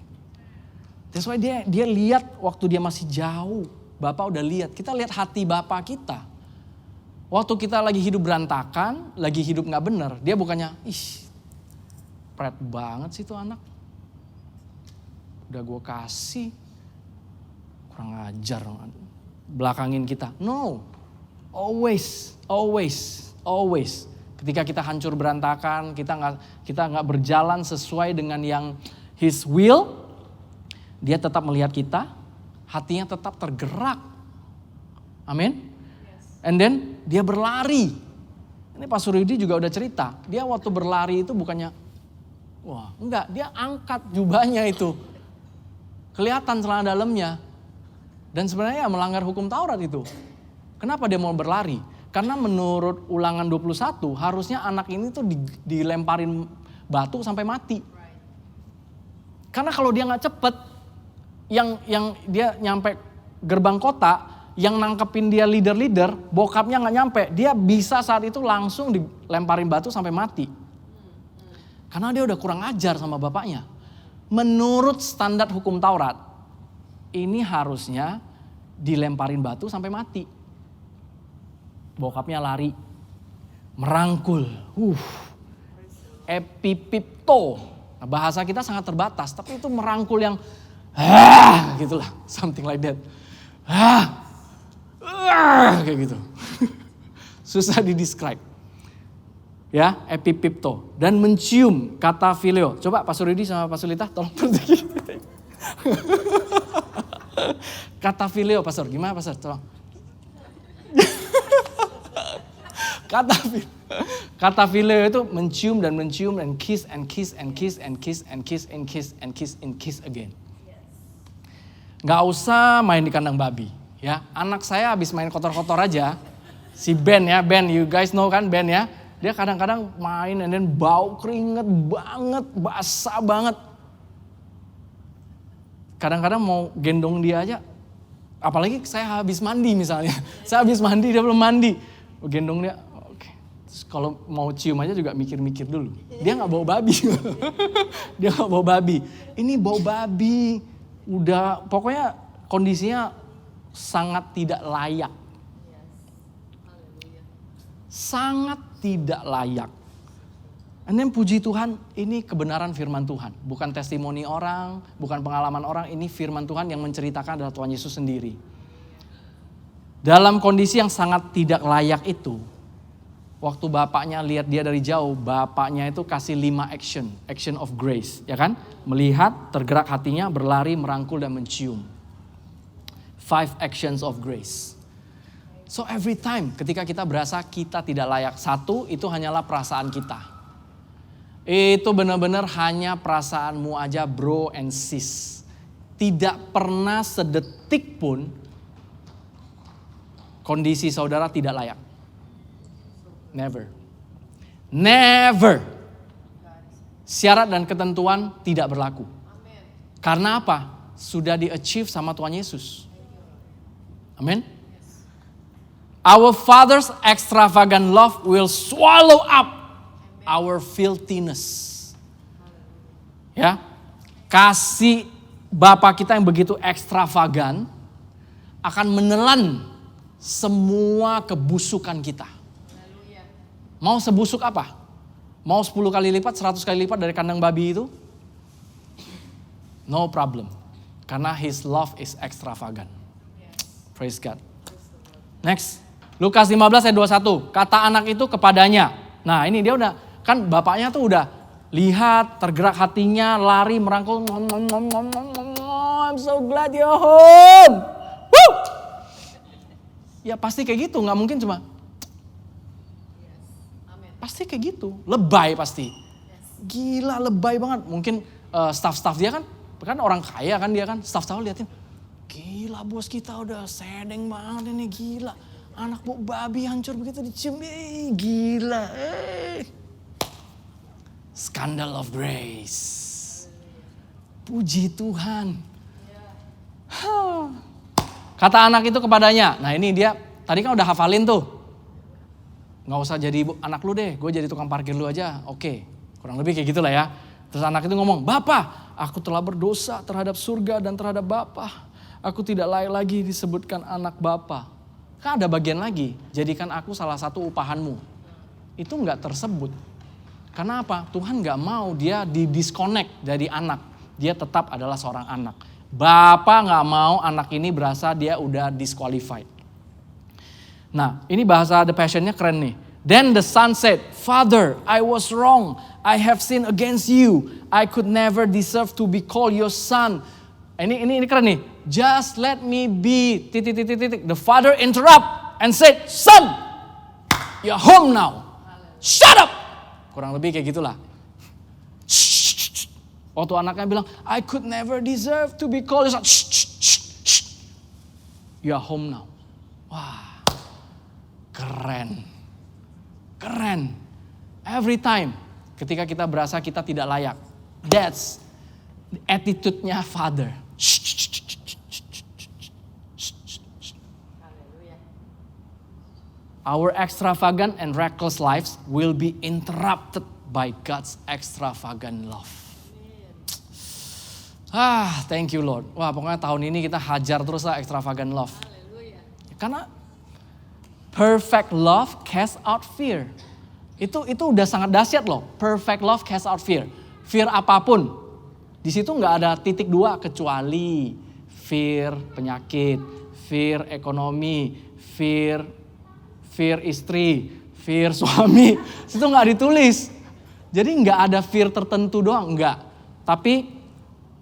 That's why dia lihat waktu dia masih jauh. Bapak udah lihat. Kita lihat hati Bapak kita. Waktu kita lagi hidup berantakan, lagi hidup gak bener. Dia bukannya, pret banget sih tuh anak. Udah gue kasih. Kurang ajar. Belakangin kita. No. Always. Ketika kita hancur berantakan, kita nggak berjalan sesuai dengan yang His will, dia tetap melihat kita, hatinya tetap tergerak. Amin. And then dia berlari. Ini Pastor Yudi juga udah cerita. Dia waktu berlari itu bukannya, dia angkat jubahnya itu. Kelihatan celana dalamnya. Dan sebenarnya melanggar hukum Taurat itu. Kenapa dia mau berlari? Karena menurut Ulangan 21 harusnya anak ini tuh dilemparin batu sampai mati. Karena kalau dia gak cepet, yang dia nyampe gerbang kota, yang nangkepin dia leader-leader, bokapnya gak nyampe. Dia bisa saat itu langsung dilemparin batu sampai mati. Karena dia udah kurang ajar sama bapaknya. Menurut standar hukum Taurat, ini harusnya dilemparin batu sampai mati. Bokapnya lari, merangkul, epipipto. Nah, bahasa kita sangat terbatas, tapi itu merangkul yang, gitulah, something like that. Kayak gitu. Susah didescribe. Ya, epipipto. Dan mencium, kata phileo. Coba Pastor Rudi sama Pastor Lita, tolong pergi. Kata phileo, Pastor. Gimana Pastor? Tolong. Kata phileo itu mencium dan kiss and kiss and kiss and kiss and kiss and kiss and kiss and kiss again. Gak usah main di kandang babi. Ya, anak saya habis main kotor-kotor aja. Si Ben, you guys know kan Ben ya. Dia kadang-kadang main and then bau keringet banget, basah banget. Kadang-kadang mau gendong dia aja. Apalagi saya habis mandi misalnya. Saya habis mandi, dia belum mandi. Gendong dia. Kalau mau cium aja juga mikir-mikir dulu. Dia gak bau babi. Dia gak bau babi. Ini bau babi. Udah pokoknya kondisinya sangat tidak layak. Sangat tidak layak. And then puji Tuhan, ini kebenaran firman Tuhan. Bukan testimoni orang, bukan pengalaman orang. Ini firman Tuhan yang menceritakan adalah Tuhan Yesus sendiri. Dalam kondisi yang sangat tidak layak itu, waktu bapaknya lihat dia dari jauh, bapaknya itu kasih 5 action of grace, ya kan? Melihat, tergerak hatinya, berlari, merangkul dan mencium. 5 actions of grace. So every time ketika kita berasa kita tidak layak, satu itu hanyalah perasaan kita. Itu benar-benar hanya perasaanmu aja bro and sis. Tidak pernah sedetik pun kondisi saudara tidak layak. Never. Syarat dan ketentuan tidak berlaku. Karena apa? Sudah di-achieve sama Tuhan Yesus. Amin. Our Father's extravagant love will swallow up our filthiness. Ya. Kasih Bapa kita yang begitu ekstravagan akan menelan semua kebusukan kita. Mau sebusuk apa? Mau 10 kali lipat, 100 kali lipat dari kandang babi itu? No problem. Karena His love is extravagant. Praise God. Next. Lukas 15 ayat 21. Kata anak itu kepadanya. Nah ini dia udah, kan bapaknya tuh udah lihat, tergerak hatinya, lari, merangkul. I'm so glad you're home. Woo! Ya pasti kayak gitu, gak mungkin cuma Pasti kayak gitu, lebay pasti. Gila lebay banget. Mungkin staff-staff dia kan orang kaya kan dia kan. Staff-staff liatin, gila bos kita udah sedeng banget ini, gila. Anak bu babi hancur begitu dicium, gila. Scandal of grace. Puji Tuhan. Kata anak itu kepadanya, nah ini dia tadi kan udah hafalin tuh. Gak usah jadi anak lu deh, gue jadi tukang parkir lu aja. Oke, kurang lebih kayak gitulah ya. Terus anak itu ngomong, Bapak, aku telah berdosa terhadap surga dan terhadap Bapak. Aku tidak layak lagi disebutkan anak Bapak. Kan ada bagian lagi, jadikan aku salah satu upahanmu. Itu gak tersebut. Karena apa? Tuhan gak mau dia di-disconnect dari anak. Dia tetap adalah seorang anak. Bapak gak mau anak ini berasa dia udah disqualified. Nah, ini bahasa The Passion-nya keren nih. Then the son said, Father, I was wrong. I have sinned against you. I could never deserve to be called your son. Ini keren nih. Just let me be. The father interrupt and said, Son, you're home now. Shut up. Kurang lebih kayak gitulah. Waktu anaknya bilang, I could never deserve to be called your son. You're home now. Wah. Keren. Every time ketika kita berasa kita tidak layak. That's attitude-nya Father. Our extravagant and reckless lives will be interrupted by God's extravagant love. Thank you Lord. Wah, pokoknya tahun ini kita hajar terus lah extravagant love. Karena perfect love casts out fear. Itu udah sangat dahsyat loh. Perfect love casts out fear. Fear apapun. Di situ nggak ada titik dua kecuali fear penyakit, fear ekonomi, fear istri, fear suami. Itu nggak ditulis. Jadi nggak ada fear tertentu doang, nggak. Tapi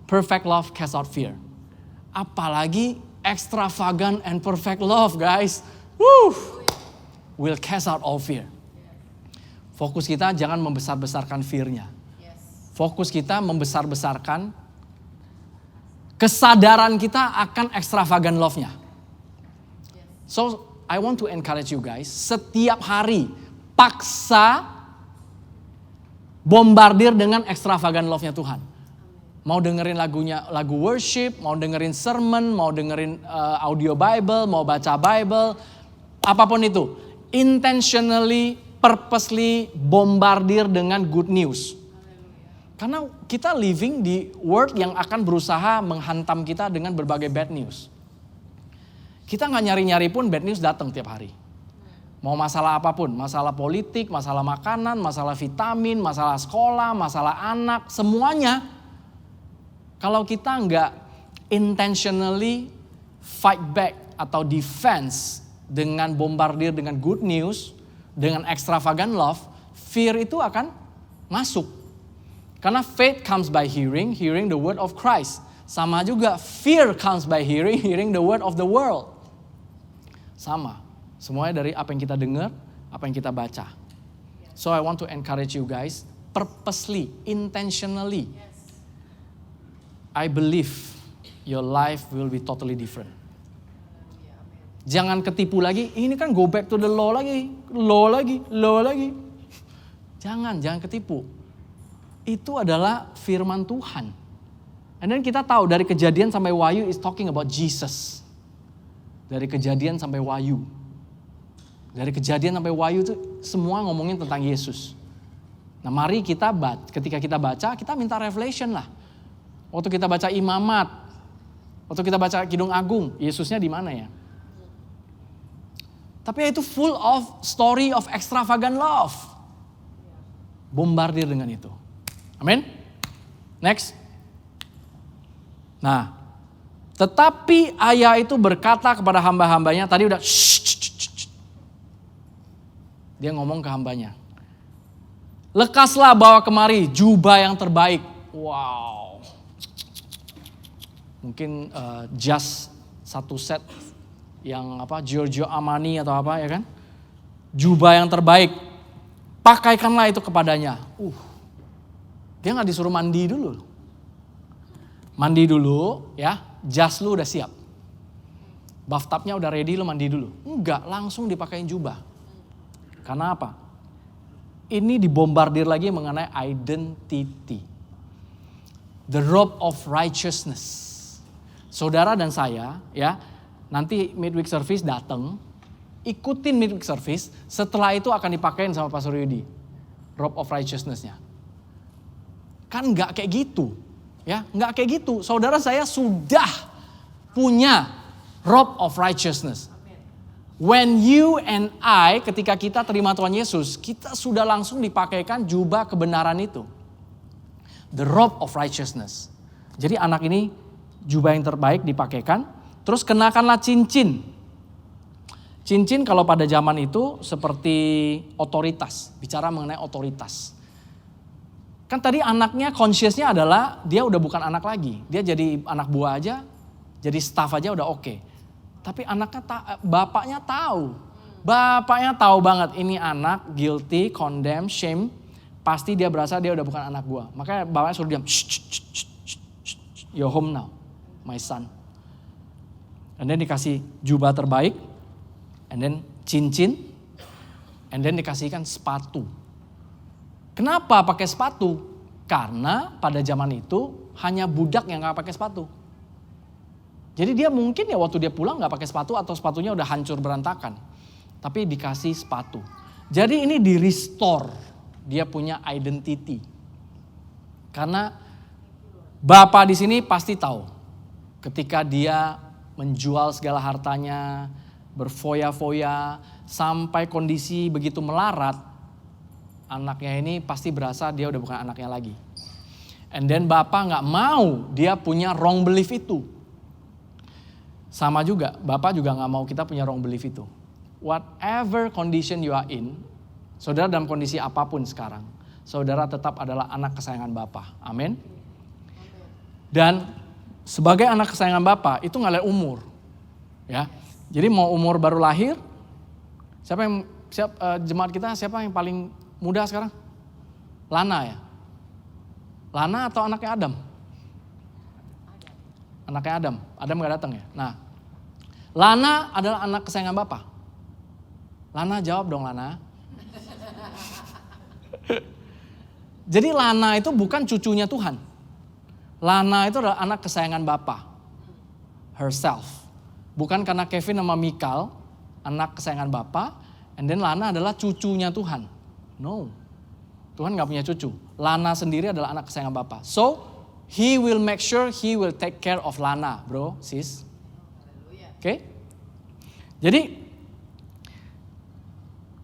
perfect love casts out fear. Apalagi extravagant and perfect love, guys. Will cast out all fear. Fokus kita jangan membesar-besarkan fear-nya. Fokus kita membesar-besarkan kesadaran kita akan extravagant love-nya. So, I want to encourage you guys, setiap hari paksa bombardir dengan extravagant love-nya Tuhan. Mau dengerin lagu worship, mau dengerin sermon, mau dengerin audio Bible, mau baca Bible, apapun itu. Intentionally, purposely bombardir dengan good news. Karena kita living di world yang akan berusaha menghantam kita dengan berbagai bad news. Kita gak nyari-nyari pun bad news datang tiap hari. Mau masalah apapun, masalah politik, masalah makanan, masalah vitamin, masalah sekolah, masalah anak, semuanya. Kalau kita gak intentionally fight back atau defense dengan bombardir dengan good news, dengan extravagant love, fear itu akan masuk. Karena faith comes by hearing the word of Christ. Sama juga fear comes by hearing the word of the world. Sama, semuanya dari apa yang kita dengar, apa yang kita baca. So I want to encourage you guys, purposely, intentionally. I believe your life will be totally different. Jangan ketipu lagi, ini kan go back to the law lagi. Jangan ketipu. Itu adalah firman Tuhan. And then kita tahu dari Kejadian sampai Wahyu is talking about Jesus. Dari Kejadian sampai Wahyu. Dari Kejadian sampai Wahyu itu semua ngomongin tentang Yesus. Nah mari kita ketika kita baca, kita minta revelation lah. Waktu kita baca Imamat, waktu kita baca Kidung Agung, Yesusnya di mana ya? Tapi itu full of story of extravagant love. Bombardir dengan itu. Amin. Next. Nah, tetapi ayah itu berkata kepada hamba-hambanya, tadi udah dia ngomong ke hambanya. Lekaslah bawa kemari jubah yang terbaik. Wow. Mungkin just satu set yang Giorgio Armani atau apa ya kan. Jubah yang terbaik. pakaikanlah itu kepadanya. Dia nggak disuruh mandi dulu. Mandi dulu ya, jas lu udah siap. Bathtubnya udah ready, lu mandi dulu. Enggak, langsung dipakein jubah. Karena apa? Ini dibombardir lagi mengenai identity. The robe of righteousness. Saudara dan saya ya, nanti midweek service datang, ikutin midweek service, setelah itu akan dipakein sama Pastor Yudi. Robe of righteousness-nya. Kan enggak kayak gitu. Ya, enggak kayak gitu. Saudara saya sudah punya robe of righteousness. When you and I, ketika kita terima Tuhan Yesus, kita sudah langsung dipakaikan jubah kebenaran itu. The robe of righteousness. Jadi anak ini jubah yang terbaik dipakaikan. Terus kenakanlah cincin. Cincin kalau pada zaman itu seperti otoritas. Bicara mengenai otoritas. Kan tadi anaknya consciousnya adalah dia udah bukan anak lagi. Dia jadi anak buah aja, jadi staff aja udah oke. Tapi anaknya bapaknya tahu. Bapaknya tahu banget ini anak guilty, condemn, shame. Pasti dia berasa dia udah bukan anak gua. Makanya bapaknya suruh diam. You're home now, my son. And then dikasih jubah terbaik. And then cincin. And then dikasihkan sepatu. Kenapa pakai sepatu? Karena pada zaman itu hanya budak yang gak pakai sepatu. Jadi dia mungkin ya waktu dia pulang gak pakai sepatu atau sepatunya udah hancur berantakan. Tapi dikasih sepatu. Jadi ini di restore. Dia punya identity. Karena Bapak di sini pasti tahu. Ketika dia menjual segala hartanya, berfoya-foya, sampai kondisi begitu melarat, anaknya ini pasti berasa dia udah bukan anaknya lagi. And then Bapak gak mau dia punya wrong belief itu. Sama juga, Bapak juga gak mau kita punya wrong belief itu. Whatever condition you are in, saudara dalam kondisi apapun sekarang, saudara tetap adalah anak kesayangan Bapak. Amin. Dan sebagai anak kesayangan Bapak itu gak lihat umur. Ya. Jadi mau umur baru lahir, jemaat kita siapa yang paling muda sekarang? Lana ya? Lana atau anaknya Adam? Anaknya Adam. Adam gak datang ya? Nah, Lana adalah anak kesayangan Bapak. Lana jawab dong Lana. Jadi Lana itu bukan cucunya Tuhan. Lana itu adalah anak kesayangan Bapak. Herself. Bukan karena Kevin sama Mikal, anak kesayangan Bapak. And then Lana adalah cucunya Tuhan. No, Tuhan gak punya cucu. Lana sendiri adalah anak kesayangan Bapak. So, he will make sure he will take care of Lana, bro, sis. Oke? Jadi,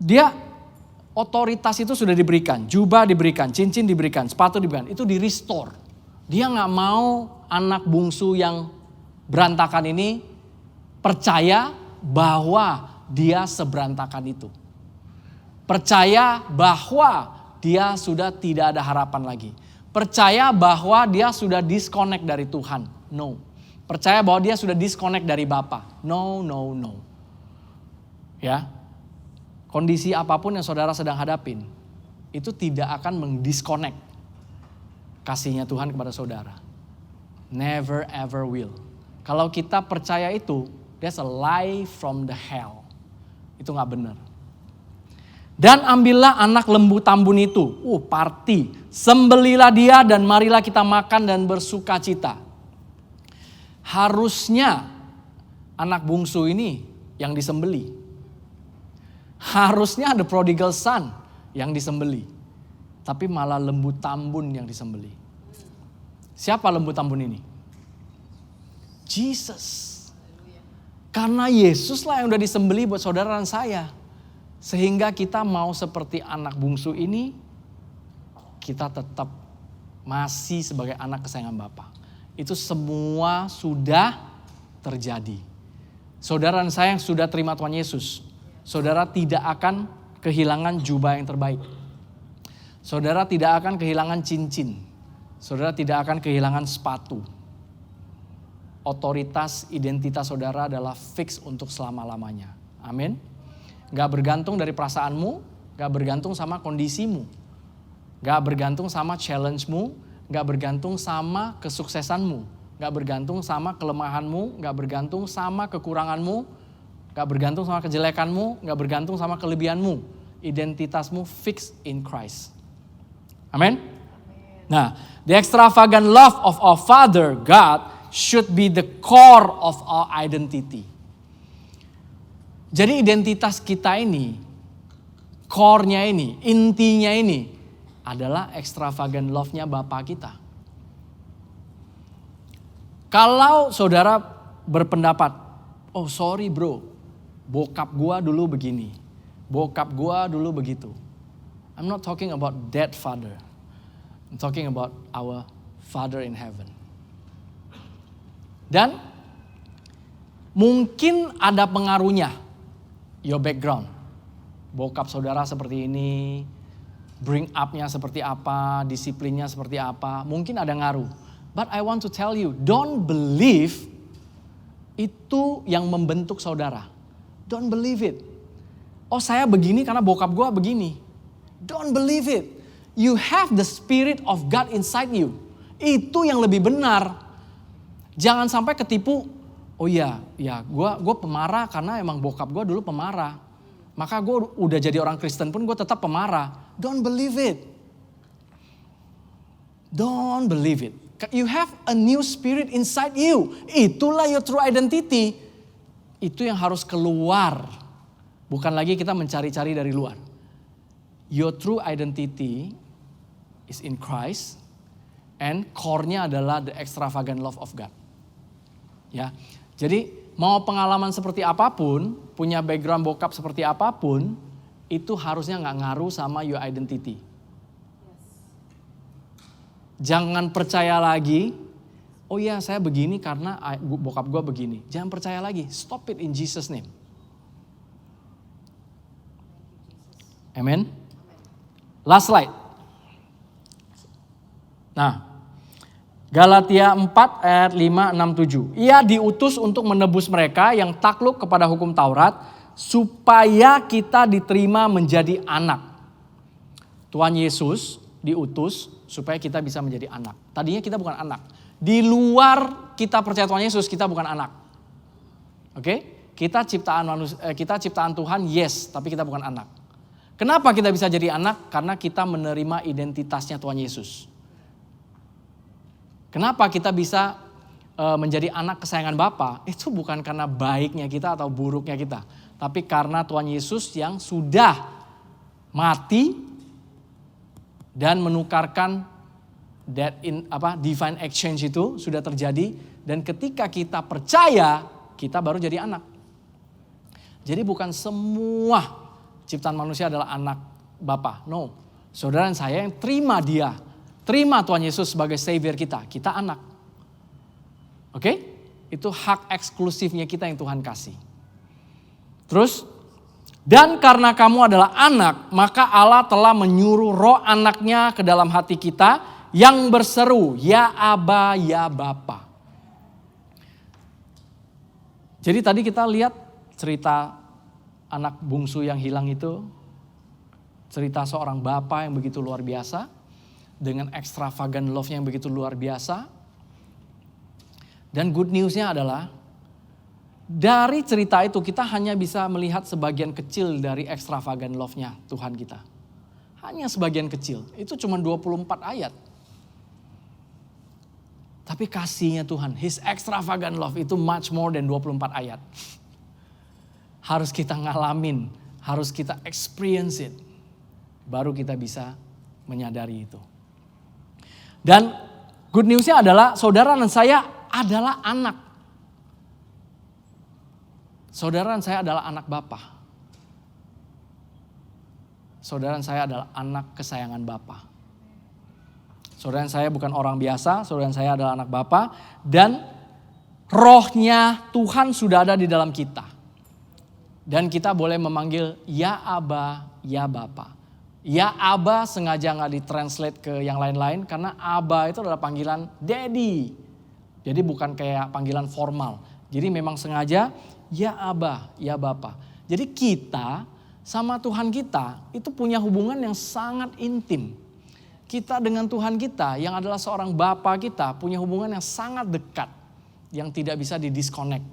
dia otoritas itu sudah diberikan. Jubah diberikan, cincin diberikan, sepatu diberikan. Itu di restore. Dia gak mau anak bungsu yang berantakan ini percaya bahwa dia seberantakan itu. Percaya bahwa dia sudah tidak ada harapan lagi. Percaya bahwa dia sudah disconnect dari Tuhan. No. Percaya bahwa dia sudah disconnect dari Bapa. No. Ya. Kondisi apapun yang saudara sedang hadapin, itu tidak akan mendisconnect kasihnya Tuhan kepada saudara. Never ever will. Kalau kita percaya itu, that's a lie from the hell. Itu gak benar. Dan ambillah anak lembu tambun itu. Party. Sembelilah dia dan marilah kita makan dan bersuka cita. Harusnya anak bungsu ini yang disembeli. Harusnya ada prodigal son yang disembeli. Tapi malah lembu tambun yang disembeli. Siapa lembu tambun ini? Jesus. Karena Yesus lah yang udah disembeli buat saudara dan saya. Sehingga kita mau seperti anak bungsu ini, kita tetap masih sebagai anak kesayangan Bapa. Itu semua sudah terjadi. Saudara dan saya yang sudah terima Tuhan Yesus, saudara tidak akan kehilangan jubah yang terbaik. Saudara tidak akan kehilangan cincin. Saudara tidak akan kehilangan sepatu. Otoritas identitas saudara adalah fix untuk selama-lamanya. Amin. Gak bergantung dari perasaanmu, gak bergantung sama kondisimu, gak bergantung sama challenge-mu, gak bergantung sama kesuksesanmu, gak bergantung sama kelemahanmu, gak bergantung sama kekuranganmu, gak bergantung sama kejelekanmu, gak bergantung sama kelebihanmu. Identitasmu fixed in Christ. Amin? Nah, the extravagant love of our Father God should be the core of our identity. Jadi identitas kita ini, core-nya ini, intinya ini adalah extravagant love-nya Bapa kita. Kalau saudara berpendapat, oh sorry bro, bokap gua dulu begini, bokap gua dulu begitu. I'm not talking about that father. I'm talking about our Father in heaven. Dan mungkin ada pengaruhnya, your background. Bokap saudara seperti ini, bring up-nya seperti apa, disiplinnya seperti apa, mungkin ada ngaruh. But I want to tell you, don't believe itu yang membentuk saudara. Don't believe it. Oh saya begini karena bokap gue begini. Don't believe it. You have the Spirit of God inside you. Itu yang lebih benar. Jangan sampai ketipu, oh iya, gue pemarah karena emang bokap gue dulu pemarah. Maka gue udah jadi orang Kristen pun gue tetap pemarah. Don't believe it. Don't believe it. You have a new spirit inside you. Itulah your true identity. Itu yang harus keluar. Bukan lagi kita mencari-cari dari luar. Your true identity is in Christ. And core-nya adalah the extravagant love of God. Ya, jadi mau pengalaman seperti apapun, punya background bokap seperti apapun, itu harusnya gak ngaruh sama your identity. Jangan percaya lagi, oh ya saya begini karena bokap gue begini. Jangan percaya lagi, stop it in Jesus name. Amen. Last slide. Nah, Galatia 4 ayat 5, 6, 7. Ia diutus untuk menebus mereka yang takluk kepada hukum Taurat, supaya kita diterima menjadi anak. Tuhan Yesus diutus supaya kita bisa menjadi anak. Tadinya kita bukan anak. Di luar kita percaya Tuhan Yesus, kita bukan anak. Oke? Kita ciptaan Tuhan, yes, tapi kita bukan anak. Kenapa kita bisa jadi anak? Karena kita menerima identitasnya Tuhan Yesus. Kenapa kita bisa menjadi anak kesayangan Bapa? Itu bukan karena baiknya kita atau buruknya kita. Tapi karena Tuhan Yesus yang sudah mati dan menukarkan divine exchange itu sudah terjadi. Dan ketika kita percaya, kita baru jadi anak. Jadi bukan semua ciptaan manusia adalah anak Bapa. No, saudara dan saya yang terima dia. Terima Tuhan Yesus sebagai Savior kita. Kita anak. Oke? Itu hak eksklusifnya kita yang Tuhan kasih. Terus, dan karena kamu adalah anak, maka Allah telah menyuruh roh anaknya ke dalam hati kita yang berseru, ya Aba, ya Bapa. Jadi tadi kita lihat cerita anak bungsu yang hilang itu. Cerita seorang bapa yang begitu luar biasa. Dengan extravagant love-nya yang begitu luar biasa. Dan good news-nya adalah dari cerita itu kita hanya bisa melihat sebagian kecil dari extravagant love-nya Tuhan kita. Hanya sebagian kecil. Itu cuma 24 ayat. Tapi kasihnya Tuhan, His extravagant love itu much more than 24 ayat. Harus kita ngalamin, harus kita experience it. Baru kita bisa menyadari itu. Dan good news-nya adalah saudara dan saya adalah anak. Saudara dan saya adalah anak Bapa. Saudara dan saya adalah anak kesayangan Bapa. Saudara dan saya bukan orang biasa, saudara dan saya adalah anak Bapa. Dan rohnya Tuhan sudah ada di dalam kita. Dan kita boleh memanggil ya Aba, ya Bapa. Ya Aba sengaja gak ditranslate ke yang lain-lain karena Aba itu adalah panggilan daddy. Jadi bukan kayak panggilan formal. Jadi memang sengaja ya Aba, ya Bapa. Jadi kita sama Tuhan kita itu punya hubungan yang sangat intim. Kita dengan Tuhan kita yang adalah seorang Bapa kita punya hubungan yang sangat dekat, yang tidak bisa didisconnect.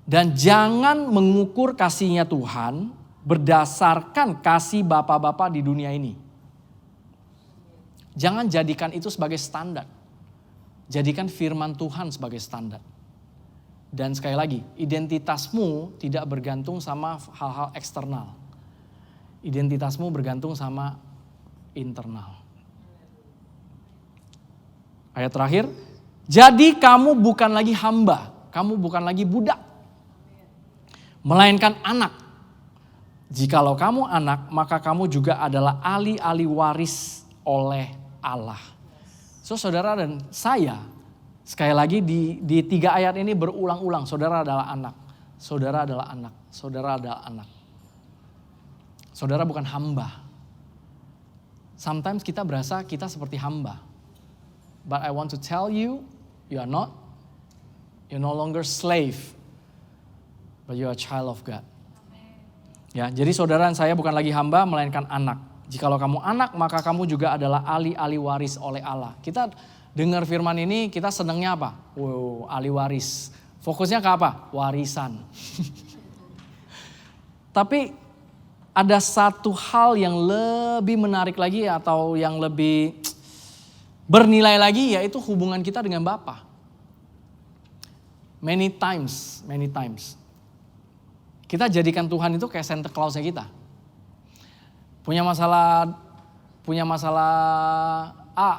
Dan jangan mengukur kasihnya Tuhan berdasarkan kasih Bapa-Bapa di dunia ini. Jangan jadikan itu sebagai standar. Jadikan firman Tuhan sebagai standar. Dan sekali lagi, identitasmu tidak bergantung sama hal-hal eksternal. Identitasmu bergantung sama internal. Ayat terakhir, jadi kamu bukan lagi hamba, kamu bukan lagi budak, melainkan anak. Jikalau kamu anak, maka kamu juga adalah ahli-ahli waris oleh Allah. So saudara dan saya, sekali lagi di 3 ayat ini berulang-ulang, saudara adalah anak, saudara adalah anak, saudara adalah anak. Saudara bukan hamba. Sometimes kita berasa kita seperti hamba. But I want to tell you, you are not. You're no longer slave. But you are a child of God. Ya, jadi saudara dan saya bukan lagi hamba, melainkan anak. Jikalau kamu anak, maka kamu juga adalah ahli-ahli waris oleh Allah. Kita dengar firman ini, kita senangnya apa? Wow, ahli waris. Fokusnya ke apa? Warisan. Tapi ada satu hal yang lebih menarik lagi atau yang lebih bernilai lagi, yaitu hubungan kita dengan Bapa. Many times. Kita jadikan Tuhan itu kayak Santa Claus-nya kita. Punya masalah A,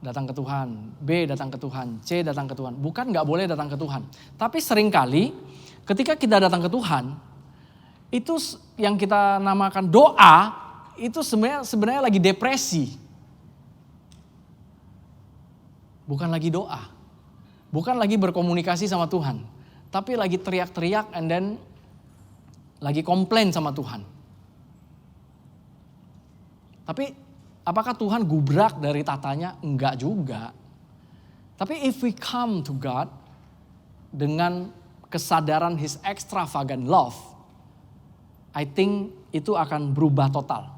datang ke Tuhan. B, datang ke Tuhan. C, datang ke Tuhan. Bukan gak boleh datang ke Tuhan. Tapi seringkali ketika kita datang ke Tuhan, itu yang kita namakan doa, itu sebenarnya lagi depresi. Bukan lagi doa. Bukan lagi berkomunikasi sama Tuhan. Tapi lagi teriak-teriak and then lagi komplain sama Tuhan. Tapi apakah Tuhan gubrak dari tatanya? Enggak juga. Tapi if we come to God dengan kesadaran His extravagant love, I think itu akan berubah total.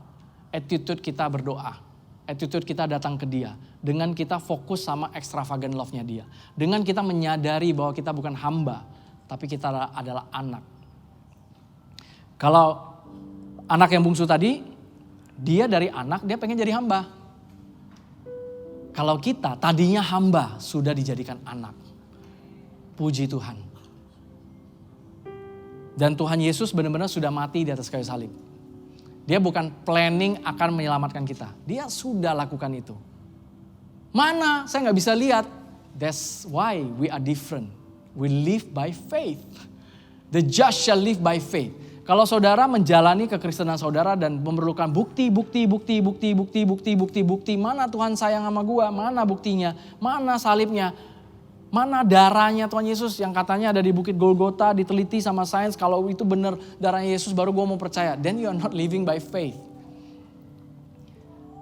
Attitude kita berdoa. Attitude kita datang ke Dia. Dengan kita fokus sama extravagant love-nya Dia. Dengan kita menyadari bahwa kita bukan hamba, tapi kita adalah anak. Kalau anak yang bungsu tadi, dia dari anak, dia pengen jadi hamba. Kalau kita tadinya hamba, sudah dijadikan anak. Puji Tuhan. Dan Tuhan Yesus benar-benar sudah mati di atas kayu salib. Dia bukan planning akan menyelamatkan kita. Dia sudah lakukan itu. Mana? Saya nggak bisa lihat. That's why we are different. We live by faith. The just shall live by faith. Kalau saudara menjalani kekristenan saudara dan memerlukan bukti, mana Tuhan sayang sama gua, mana buktinya, mana salibnya, mana darahnya Tuhan Yesus yang katanya ada di Bukit Golgota, diteliti sama sains, kalau itu benar darahnya Yesus baru gua mau percaya. Then you are not living by faith.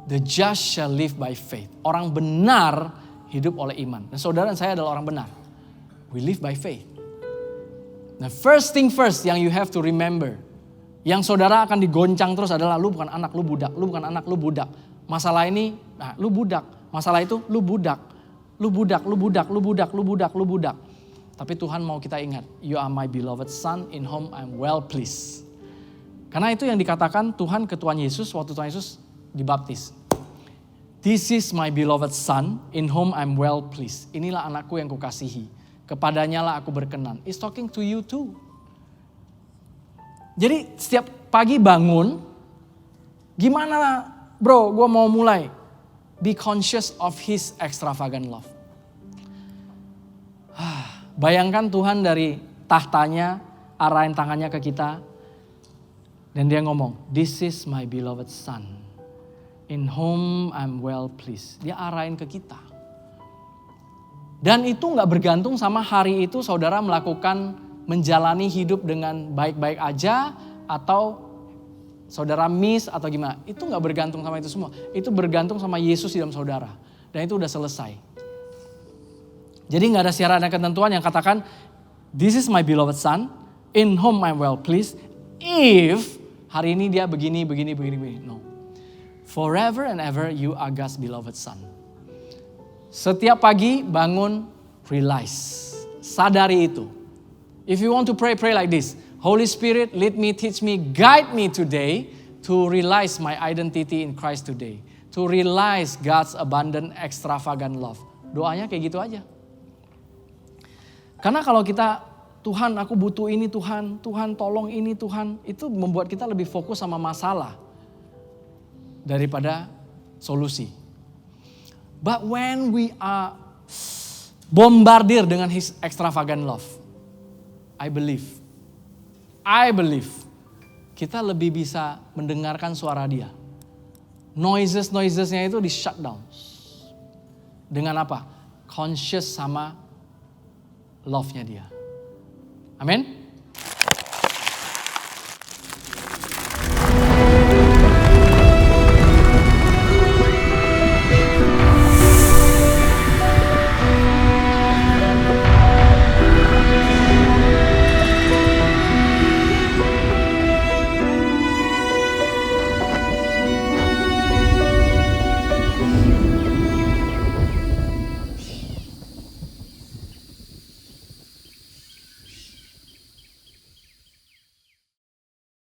The just shall live by faith. Orang benar hidup oleh iman. Dan saudara dan saya adalah orang benar. We live by faith. Nah, first thing first yang you have to remember. Yang saudara akan digoncang terus adalah lu bukan anak, lu budak. Lu bukan anak, lu budak. Masalah ini, nah, lu budak. Masalah itu, lu budak. Lu budak, lu budak, lu budak, lu budak, lu budak. Tapi Tuhan mau kita ingat, you are my beloved son in whom I'm well pleased. Karena itu yang dikatakan Tuhan ke Tuhan Yesus waktu Tuhan Yesus dibaptis. This is my beloved son in whom I'm well pleased. Inilah anakku yang kukasihi. Kepadanya lah aku berkenan. It's talking to you too. Jadi setiap pagi bangun, gimana bro gue mau mulai? Be conscious of His extravagant love. Bayangkan Tuhan dari tahtanya, arahin tangannya ke kita. Dan dia ngomong, this is my beloved son, in whom I'm well pleased. Dia arahin ke kita. Dan itu gak bergantung sama hari itu saudara melakukan menjalani hidup dengan baik-baik aja atau saudara miss atau gimana. Itu gak bergantung sama itu semua. Itu bergantung sama Yesus di dalam saudara. Dan itu udah selesai. Jadi gak ada syarat dan ketentuan yang katakan this is my beloved son in whom I'm well pleased. if hari ini dia begini. No. Forever and ever you are God's beloved son. Setiap pagi bangun, realize. Sadari itu. If you want to pray, pray like this. Holy Spirit, lead me, teach me, guide me today to realize my identity in Christ today. To realize God's abundant, extravagant love. Doanya kayak gitu aja. Karena kalau kita, Tuhan aku butuh ini Tuhan, Tuhan tolong ini Tuhan. Itu membuat kita lebih fokus sama masalah daripada solusi. But when we are bombardir dengan His extravagant love, I believe kita lebih bisa mendengarkan suara Dia. Noisesnya itu di shut down. Dengan apa? Conscious sama love-nya Dia. Amin.